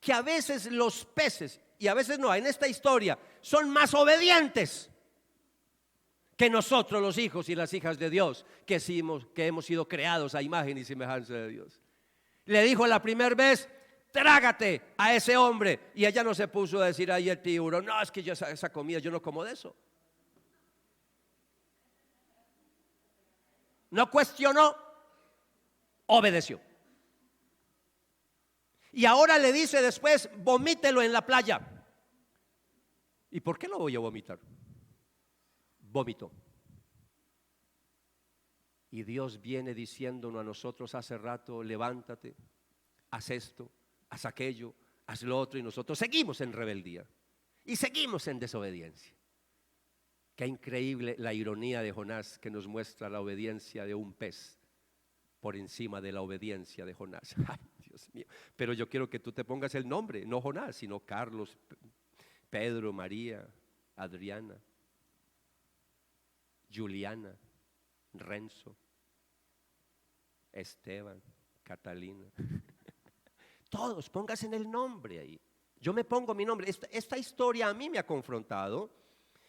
que a veces los peces, y a veces no, en esta historia, son más obedientes que nosotros los hijos y las hijas de Dios, que hemos sido creados a imagen y semejanza de Dios. Le dijo la primera vez, trágate a ese hombre, y ella no se puso a decir ahí el tiburón, no, es que yo esa comida yo no como de eso. No cuestionó, obedeció. Y ahora le dice después, vomítelo en la playa. ¿Y por qué lo voy a vomitar? Vomitó. Y Dios viene diciéndonos a nosotros hace rato, levántate, haz esto, haz aquello, haz lo otro, y nosotros seguimos en rebeldía y seguimos en desobediencia. Qué increíble la ironía de Jonás, que nos muestra la obediencia de un pez por encima de la obediencia de Jonás. Ay, Dios mío. Pero yo quiero que tú te pongas el nombre, no Jonás, sino Carlos, Pedro, María, Adriana. Juliana, Renzo, Esteban, Catalina. Todos, póngase en el nombre ahí. Yo me pongo mi nombre. Esta historia a mí me ha confrontado.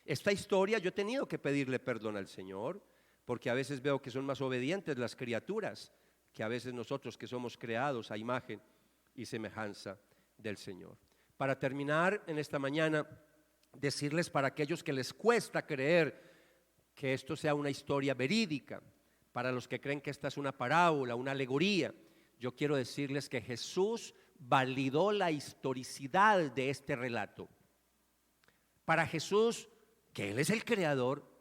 Esta historia yo he tenido que pedirle perdón al Señor, porque a veces veo que son más obedientes las criaturas que a veces nosotros que somos creados a imagen y semejanza del Señor. Para terminar en esta mañana, decirles para aquellos que les cuesta creer que esto sea una historia verídica, para los que creen que esta es una parábola, una alegoría, yo quiero decirles que Jesús validó la historicidad de este relato. Para Jesús, que Él es el creador,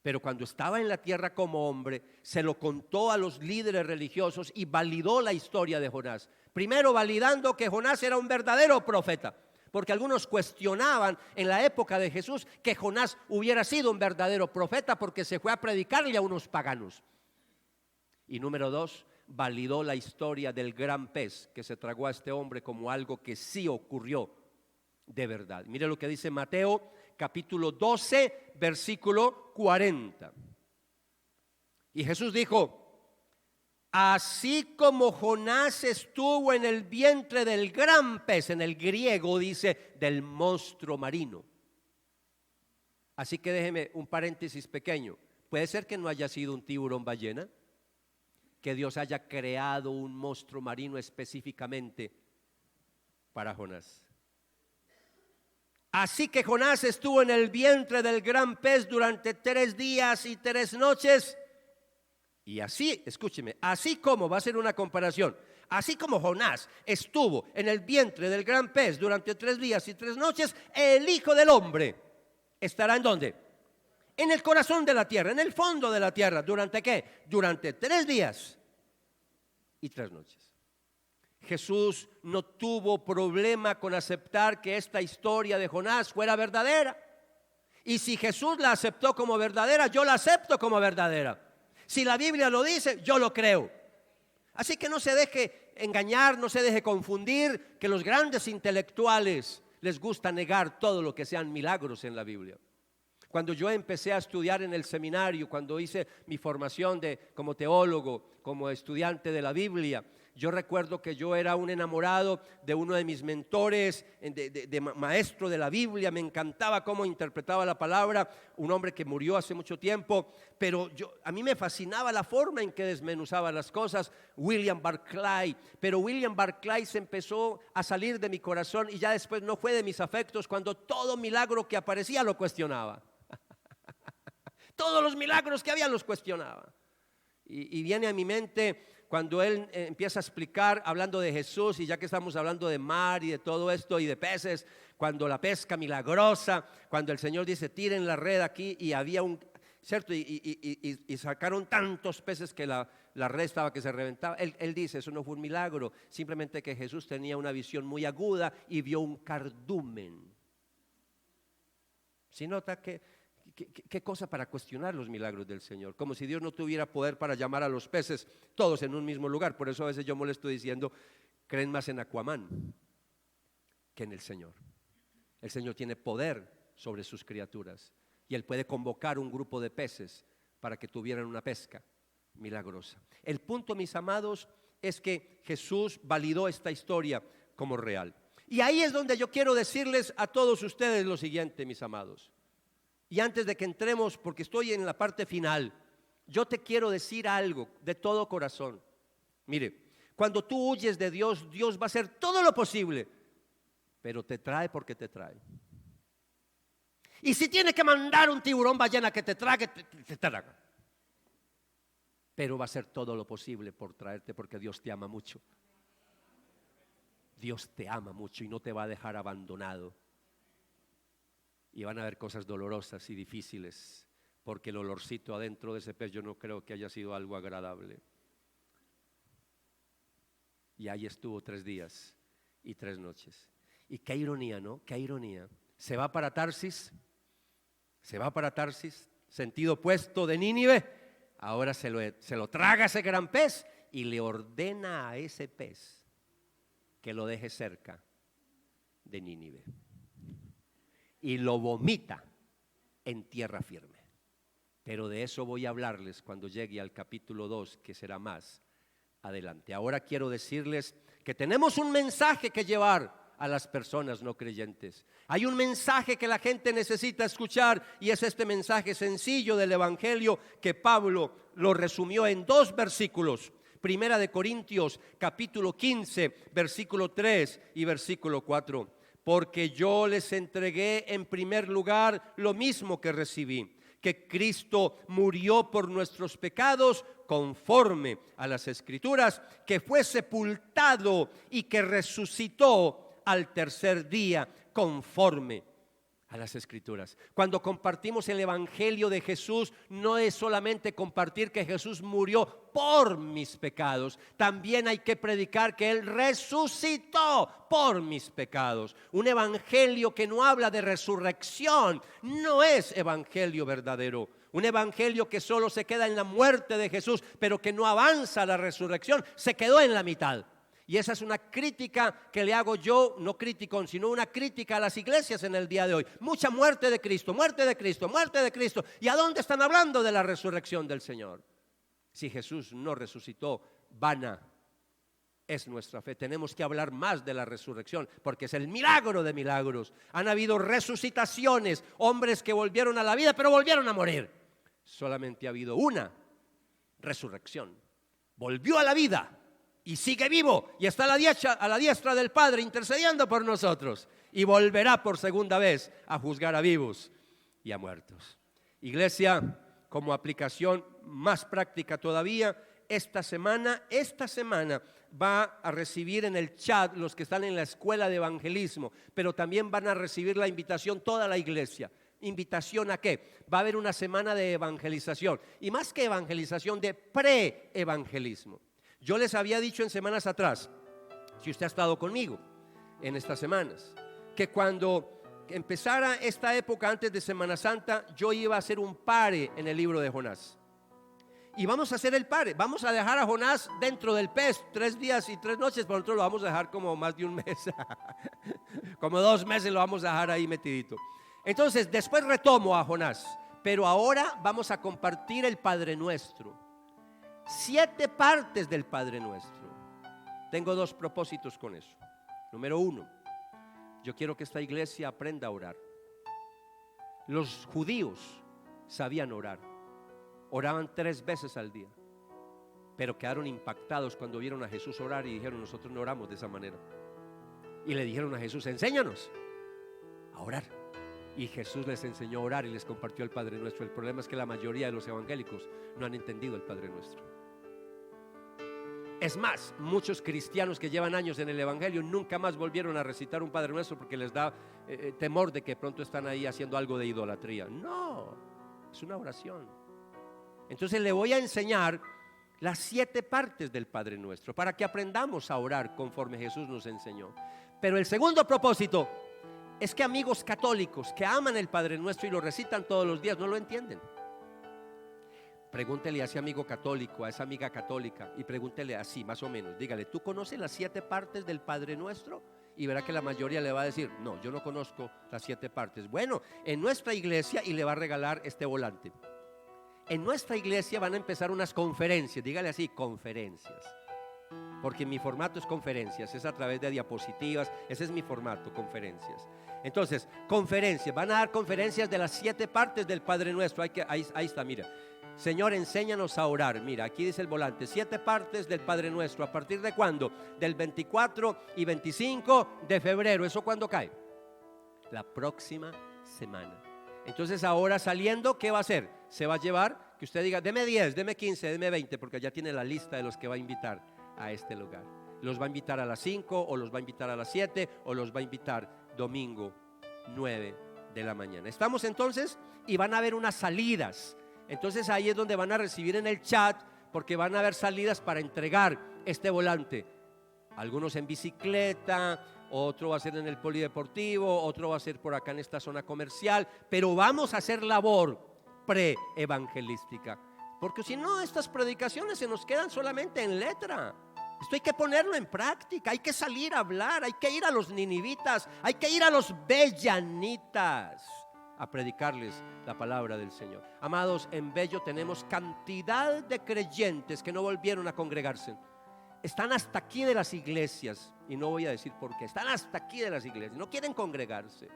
pero cuando estaba en la tierra como hombre, se lo contó a los líderes religiosos y validó la historia de Jonás. Primero validando que Jonás era un verdadero profeta, porque algunos cuestionaban en la época de Jesús que Jonás hubiera sido un verdadero profeta porque se fue a predicarle a unos paganos. Y número dos, validó la historia del gran pez que se tragó a este hombre como algo que sí ocurrió de verdad. Mire lo que dice Mateo capítulo 12, versículo 40. Y Jesús dijo: así como Jonás estuvo en el vientre del gran pez, en el griego dice del monstruo marino. Así que déjeme un paréntesis pequeño. Puede ser que no haya sido un tiburón ballena, que Dios haya creado un monstruo marino específicamente para Jonás. Así que Jonás estuvo en el vientre del gran pez durante 3 días y 3 noches. Y así, escúcheme, así como, va a ser una comparación, así como Jonás estuvo en el vientre del gran pez durante 3 días y 3 noches, el Hijo del Hombre estará ¿en dónde? En el corazón de la tierra, en el fondo de la tierra. ¿Durante qué? Durante 3 días y 3 noches. Jesús no tuvo problema con aceptar que esta historia de Jonás fuera verdadera. Y si Jesús la aceptó como verdadera, yo la acepto como verdadera. Si la Biblia lo dice, yo lo creo. Así que no se deje engañar, no se deje confundir, que los grandes intelectuales les gusta negar todo lo que sean milagros en la Biblia. Cuando yo empecé a estudiar en el seminario, cuando hice mi formación como teólogo, como estudiante de la Biblia, yo recuerdo que yo era un enamorado de uno de mis mentores, de maestro de la Biblia. Me encantaba cómo interpretaba la palabra, un hombre que murió hace mucho tiempo, pero a mí me fascinaba la forma en que desmenuzaba las cosas, William Barclay. Pero William Barclay se empezó a salir de mi corazón y ya después no fue de mis afectos cuando todo milagro que aparecía lo cuestionaba. Todos los milagros que había los cuestionaba. Y viene a mi mente cuando él empieza a explicar, hablando de Jesús, y ya que estamos hablando de mar y de todo esto y de peces, cuando la pesca milagrosa, cuando el Señor dice tiren la red aquí, y había ¿cierto? Y sacaron tantos peces que la red estaba que se reventaba. Él dice, eso no fue un milagro, simplemente que Jesús tenía una visión muy aguda y vio un cardumen. ¿Sí nota qué cosa para cuestionar los milagros del Señor? Como si Dios no tuviera poder para llamar a los peces todos en un mismo lugar. Por eso a veces yo molesto diciendo, creen más en Aquaman que en el Señor. El Señor tiene poder sobre sus criaturas y Él puede convocar un grupo de peces para que tuvieran una pesca milagrosa. El punto, mis amados, es que Jesús validó esta historia como real. Y ahí es donde yo quiero decirles a todos ustedes lo siguiente, mis amados. Y antes de que entremos, porque estoy en la parte final, yo te quiero decir algo de todo corazón. Mire, cuando tú huyes de Dios, Dios va a hacer todo lo posible, pero te trae porque te trae. Y si tiene que mandar un tiburón ballena que te trague, te traga. Pero va a hacer todo lo posible por traerte, porque Dios te ama mucho. Dios te ama mucho y no te va a dejar abandonado. Y van a haber cosas dolorosas y difíciles, porque el olorcito adentro de ese pez yo no creo que haya sido algo agradable. Y ahí estuvo 3 días y 3 noches. Y qué ironía, ¿no? Qué ironía. Se va para Tarsis, sentido opuesto de Nínive. Ahora se lo traga ese gran pez y le ordena a ese pez que lo deje cerca de Nínive. Y lo vomita en tierra firme. Pero de eso voy a hablarles cuando llegue al capítulo 2, que será más adelante. Ahora quiero decirles que tenemos un mensaje que llevar a las personas no creyentes. Hay un mensaje que la gente necesita escuchar, y es este mensaje sencillo del Evangelio que Pablo lo resumió en 2 versículos. Primera de Corintios capítulo 15, versículo 3 y versículo 4. Porque yo les entregué en primer lugar lo mismo que recibí, que Cristo murió por nuestros pecados conforme a las Escrituras, que fue sepultado y que resucitó al tercer día conforme a las Escrituras. Cuando compartimos el Evangelio de Jesús, no es solamente compartir que Jesús murió por mis pecados, también hay que predicar que Él resucitó por mis pecados. Un evangelio que no habla de resurrección no es evangelio verdadero. Un evangelio que solo se queda en la muerte de Jesús, pero que no avanza a la resurrección, se quedó en la mitad. Y esa es una crítica que le hago yo, no crítico, sino una crítica a las iglesias en el día de hoy. Mucha muerte de Cristo, muerte de Cristo, muerte de Cristo. ¿Y a dónde están hablando de la resurrección del Señor? Si Jesús no resucitó, vana es nuestra fe. Tenemos que hablar más de la resurrección, porque es el milagro de milagros. Han habido resucitaciones, hombres que volvieron a la vida, pero volvieron a morir. Solamente ha habido una resurrección. Volvió a la vida y sigue vivo, y está a la diestra del Padre intercediendo por nosotros, y volverá por segunda vez a juzgar a vivos y a muertos. Iglesia, como aplicación más práctica todavía, esta semana va a recibir en el chat los que están en la escuela de evangelismo, pero también van a recibir la invitación toda la iglesia. ¿Invitación a qué? Va a haber una semana de evangelización, y más que evangelización, de pre-evangelismo. Yo les había dicho en semanas atrás, si usted ha estado conmigo en estas semanas, que cuando empezara esta época antes de Semana Santa, yo iba a hacer un pare en el libro de Jonás. Y vamos a hacer el pare, vamos a dejar a Jonás dentro del pez 3 días y 3 noches, por nosotros lo vamos a dejar como más de un mes, como 2 meses lo vamos a dejar ahí metidito. Entonces después retomo a Jonás, pero ahora vamos a compartir el Padre Nuestro. 7 partes del Padre Nuestro. Tengo 2 propósitos con eso. Número 1, yo quiero que esta iglesia aprenda a orar. Los judíos sabían orar. Oraban 3 veces al día, pero quedaron impactados cuando vieron a Jesús orar y dijeron: nosotros no oramos de esa manera. Y le dijeron a Jesús: enséñanos a orar. Y Jesús les enseñó a orar y les compartió el Padre Nuestro. El problema es que la mayoría de los evangélicos no han entendido el Padre Nuestro. Es más, muchos cristianos que llevan años en el evangelio nunca más volvieron a recitar un Padre Nuestro porque les da temor de que pronto están ahí haciendo algo de idolatría. No, es una oración. Entonces le voy a enseñar las 7 partes del Padre Nuestro para que aprendamos a orar conforme Jesús nos enseñó. Pero el segundo propósito es que amigos católicos que aman el Padre Nuestro y lo recitan todos los días no lo entienden. Pregúntele a ese amigo católico, a esa amiga católica, y pregúntele así más o menos, dígale: ¿tú conoces las 7 partes del Padre Nuestro? Y verá que la mayoría le va a decir: no, yo no conozco las 7 partes. Bueno, en nuestra iglesia, y le va a regalar este volante, en nuestra iglesia van a empezar unas conferencias, dígale así, conferencias, porque mi formato es conferencias, es a través de diapositivas, ese es mi formato, conferencias. Entonces, conferencias, van a dar conferencias de las 7 partes del Padre Nuestro. Ahí está, mira. Señor, enséñanos a orar. Mira, aquí dice el volante: 7 partes del Padre Nuestro. ¿A partir de cuándo? Del 24 y 25 de febrero. ¿Eso cuándo cae? La próxima semana. Entonces ahora saliendo, ¿qué va a hacer? Se va a llevar, que usted diga: deme 10, deme 15, deme 20, porque ya tiene la lista de los que va a invitar a este lugar. Los va a invitar a las 5, o los va a invitar a las 7, o los va a invitar domingo 9 de la mañana. ¿Estamos entonces? Y van a haber unas salidas. Entonces ahí es donde van a recibir en el chat, porque van a haber salidas para entregar este volante. Algunos en bicicleta, otro va a ser en el polideportivo, otro va a ser por acá en esta zona comercial, pero vamos a hacer labor pre-evangelística, porque si no, estas predicaciones se nos quedan solamente en letra. Esto hay que ponerlo en práctica, hay que salir a hablar, hay que ir a los ninivitas, hay que ir a los bellanitas. a predicarles la palabra del Señor. Amados, en Bello tenemos cantidad de creyentes que no volvieron a congregarse. Están hasta aquí de las iglesias, y no voy a decir por qué. Están hasta aquí de las iglesias, no quieren congregarse.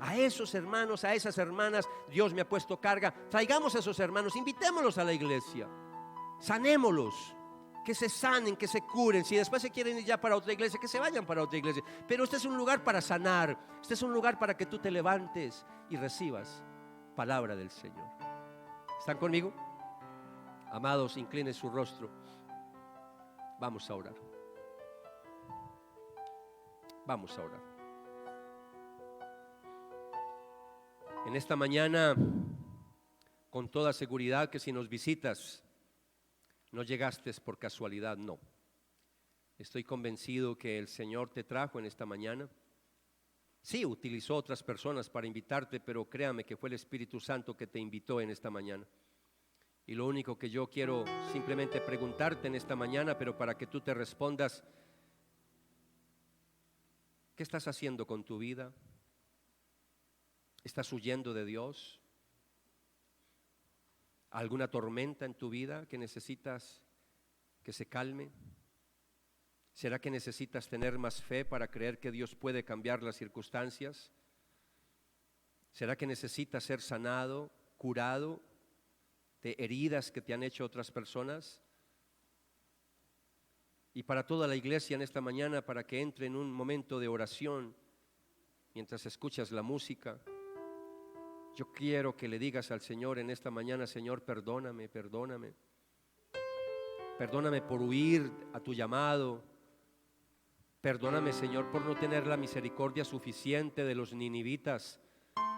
A esos hermanos, a esas hermanas, Dios me ha puesto carga. Traigamos a esos hermanos, invitémoslos a la iglesia, sanémoslos, que se sanen, que se curen. Si después se quieren ir ya para otra iglesia, que se vayan para otra iglesia. Pero este es un lugar para sanar. Este es un lugar para que tú te levantes y recibas palabra del Señor. ¿Están conmigo? Amados, incline su rostro. Vamos a orar. Vamos a orar. En esta mañana, con toda seguridad que si nos visitas, no llegaste por casualidad, no. Estoy convencido que el Señor te trajo en esta mañana. Sí, utilizó otras personas para invitarte, pero créame que fue el Espíritu Santo que te invitó en esta mañana. Y lo único que yo quiero simplemente preguntarte en esta mañana, pero para que tú te respondas, ¿qué estás haciendo con tu vida? ¿Estás huyendo de Dios? ¿Alguna tormenta en tu vida que necesitas que se calme? ¿Será que necesitas tener más fe para creer que Dios puede cambiar las circunstancias? ¿Será que necesitas ser sanado, curado de heridas que te han hecho otras personas? Y para toda la iglesia en esta mañana, para que entre en un momento de oración mientras escuchas la música, yo quiero que le digas al Señor en esta mañana: Señor, perdóname, perdóname. Perdóname por huir a tu llamado. Perdóname, Señor, por no tener la misericordia suficiente de los ninivitas,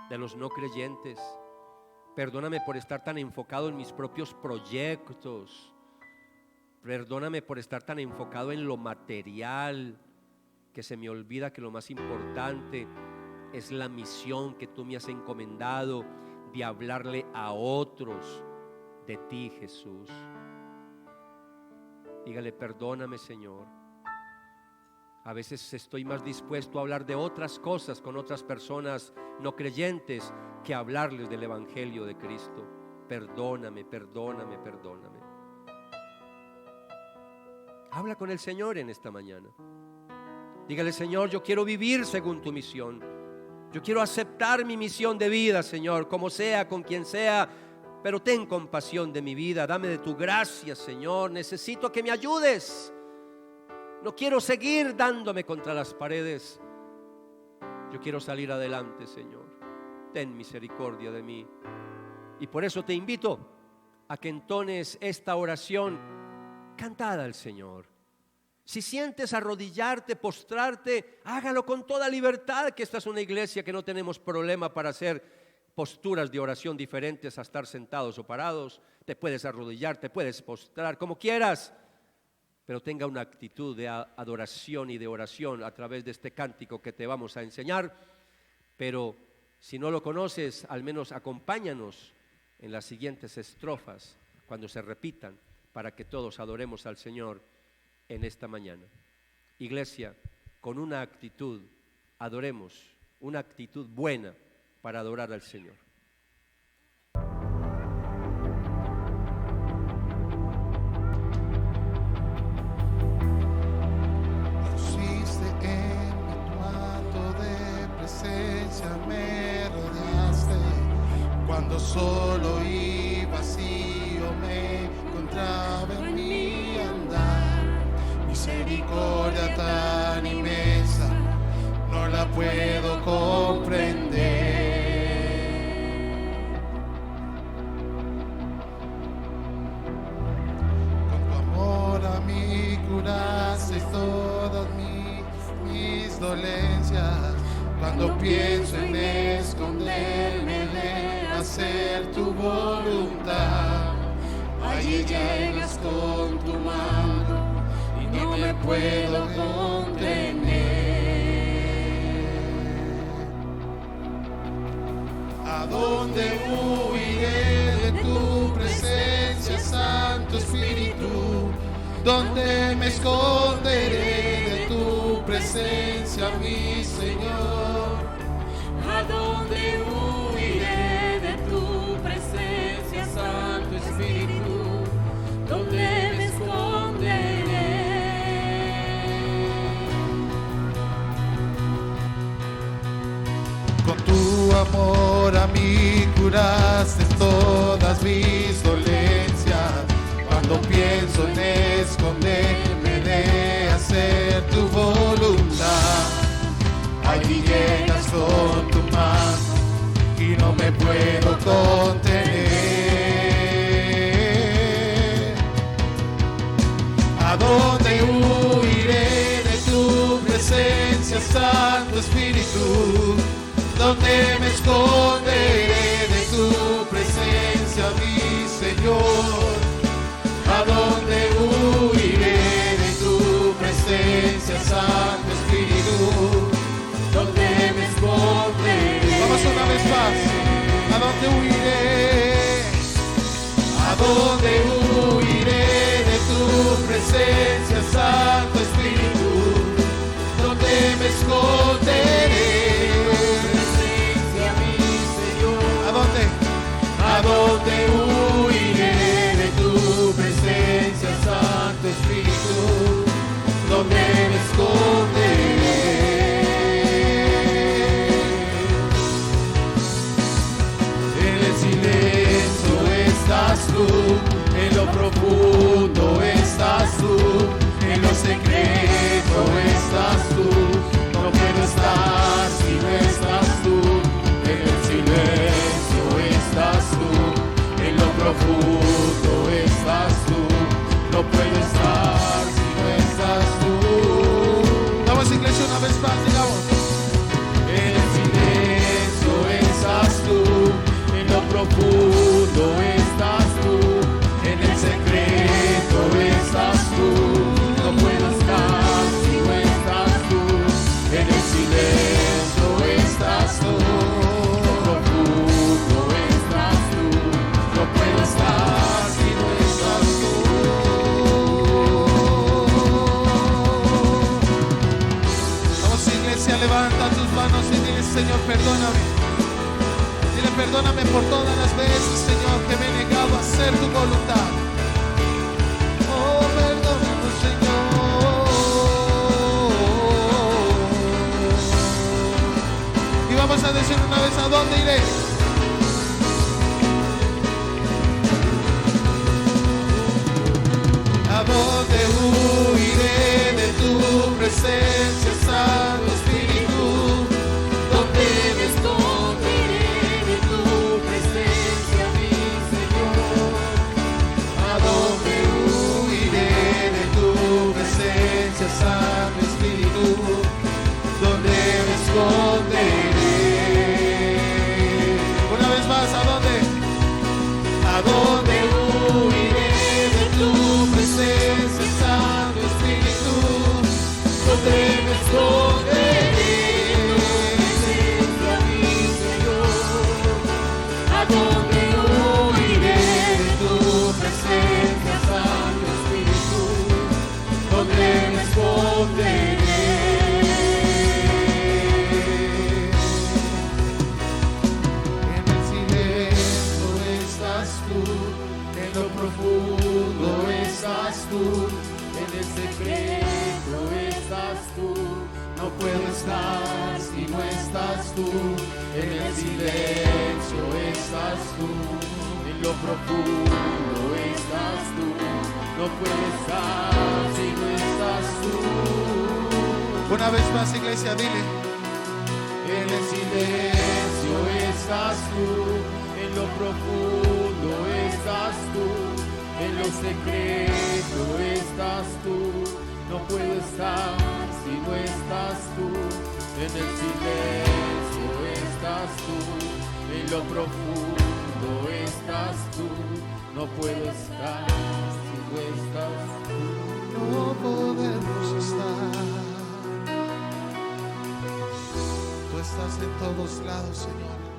de los no creyentes. Perdóname por estar tan enfocado en mis propios proyectos. Perdóname por estar tan enfocado en lo material, que se me olvida que lo más importante es la misión que tú me has encomendado de hablarle a otros de ti, Jesús. Dígale: perdóname, Señor. A veces estoy más dispuesto a hablar de otras cosas con otras personas no creyentes que hablarles del Evangelio de Cristo. Perdóname, perdóname, perdóname. Habla con el Señor en esta mañana. Dígale: Señor, yo quiero vivir según tu misión. Yo quiero aceptar mi misión de vida, Señor, como sea, con quien sea, pero ten compasión de mi vida. Dame de tu gracia, Señor. Necesito que me ayudes. No quiero seguir dándome contra las paredes. Yo quiero salir adelante, Señor. Ten misericordia de mí. Y por eso te invito a que entones esta oración cantada al Señor. Si sientes arrodillarte, postrarte, hágalo con toda libertad, que esta es una iglesia que no tenemos problema para hacer posturas de oración diferentes a estar sentados o parados. Te puedes arrodillar, te puedes postrar, como quieras, pero tenga una actitud de adoración y de oración a través de este cántico que te vamos a enseñar. Pero si no lo conoces, al menos acompáñanos en las siguientes estrofas cuando se repitan, para que todos adoremos al Señor en esta mañana. Iglesia, con una actitud, adoremos, una actitud buena para adorar al Señor. Pusiste en mi manto de presencia, me rodeaste cuando solo y vacío me encontraba en mi andar. Misericordia tan inmensa, no la puedo comprender. Con tu amor a mí curaste todas mis dolencias. Cuando pienso en esconderme de hacer tu voluntad, allí llegas con tu mano y no me puedo contener. ¿A dónde huiré de tu presencia, Santo Espíritu? ¿Dónde me esconderé de tu presencia, mi Señor? ¿A dónde huiré contener. ¿A dónde huiré de tu presencia, Santo Espíritu? ¿Dónde me esconderé de tu presencia, mi Señor? ¿A dónde huiré de tu presencia, Santo Espíritu? ¿Dónde me esconderé? Vamos una vez más. ¿A dónde huiré? ¿A dónde huiré de tu presencia, Santo Espíritu? ¿Dónde me esconderé? ¿A dónde huiré de tu presencia, Santo Espíritu? ¿Dónde me esconderé? En el silencio estás tú, en lo profundo estás tú, en lo secreto estás tú. No puedo estar si no estás tú. En el silencio estás tú, en lo profundo estás tú. No puedo estar si no estás tú. Vamos, iglesia, una vez más, digamos. En el silencio estás tú, en lo profundo estás tú, en el secreto estás tú. No puedo estar si no estás tú. En el silencio estás tú, en lo profundo estás tú. No puedo estar si no estás tú. Vamos, iglesia, levanta tus manos y dile: Señor, perdóname. Dile: perdóname por todas las veces, Señor, que me he negado a hacer tu voluntad. Oh, perdóname, Señor. Y vamos a decir una vez: ¿a dónde iré? ¿A dónde huiré de tu presencia, Santo Espíritu? ¿Dónde me esconderé de tu presencia, mi Señor? ¿A dónde huiré de tu presencia, Santo Espíritu? ¿Dónde me esconderé? Una vez más, ¿a dónde? ¿A dónde huiré de tu presencia, Santo Espíritu? ¿Dónde me esconderé? Mi Señor. ¿A dónde huiré de tu presencia, Santo Espíritu? ¿Dónde me esconderé? En el silencio estás tú, en lo profundo estás tú, en el secreto estás tú. No puedo estar si no estás tú. En el silencio estás tú, en lo profundo estás tú. No puedo estar si no estás tú. Una vez más, iglesia, dile: en el silencio estás tú, en lo profundo estás tú, en lo secreto estás tú. No puedo estar si no estás tú. En el silencio estás tú, en lo profundo estás tú. No puedo estar si no estás tú. No podemos estar. Tú estás en todos lados, Señor.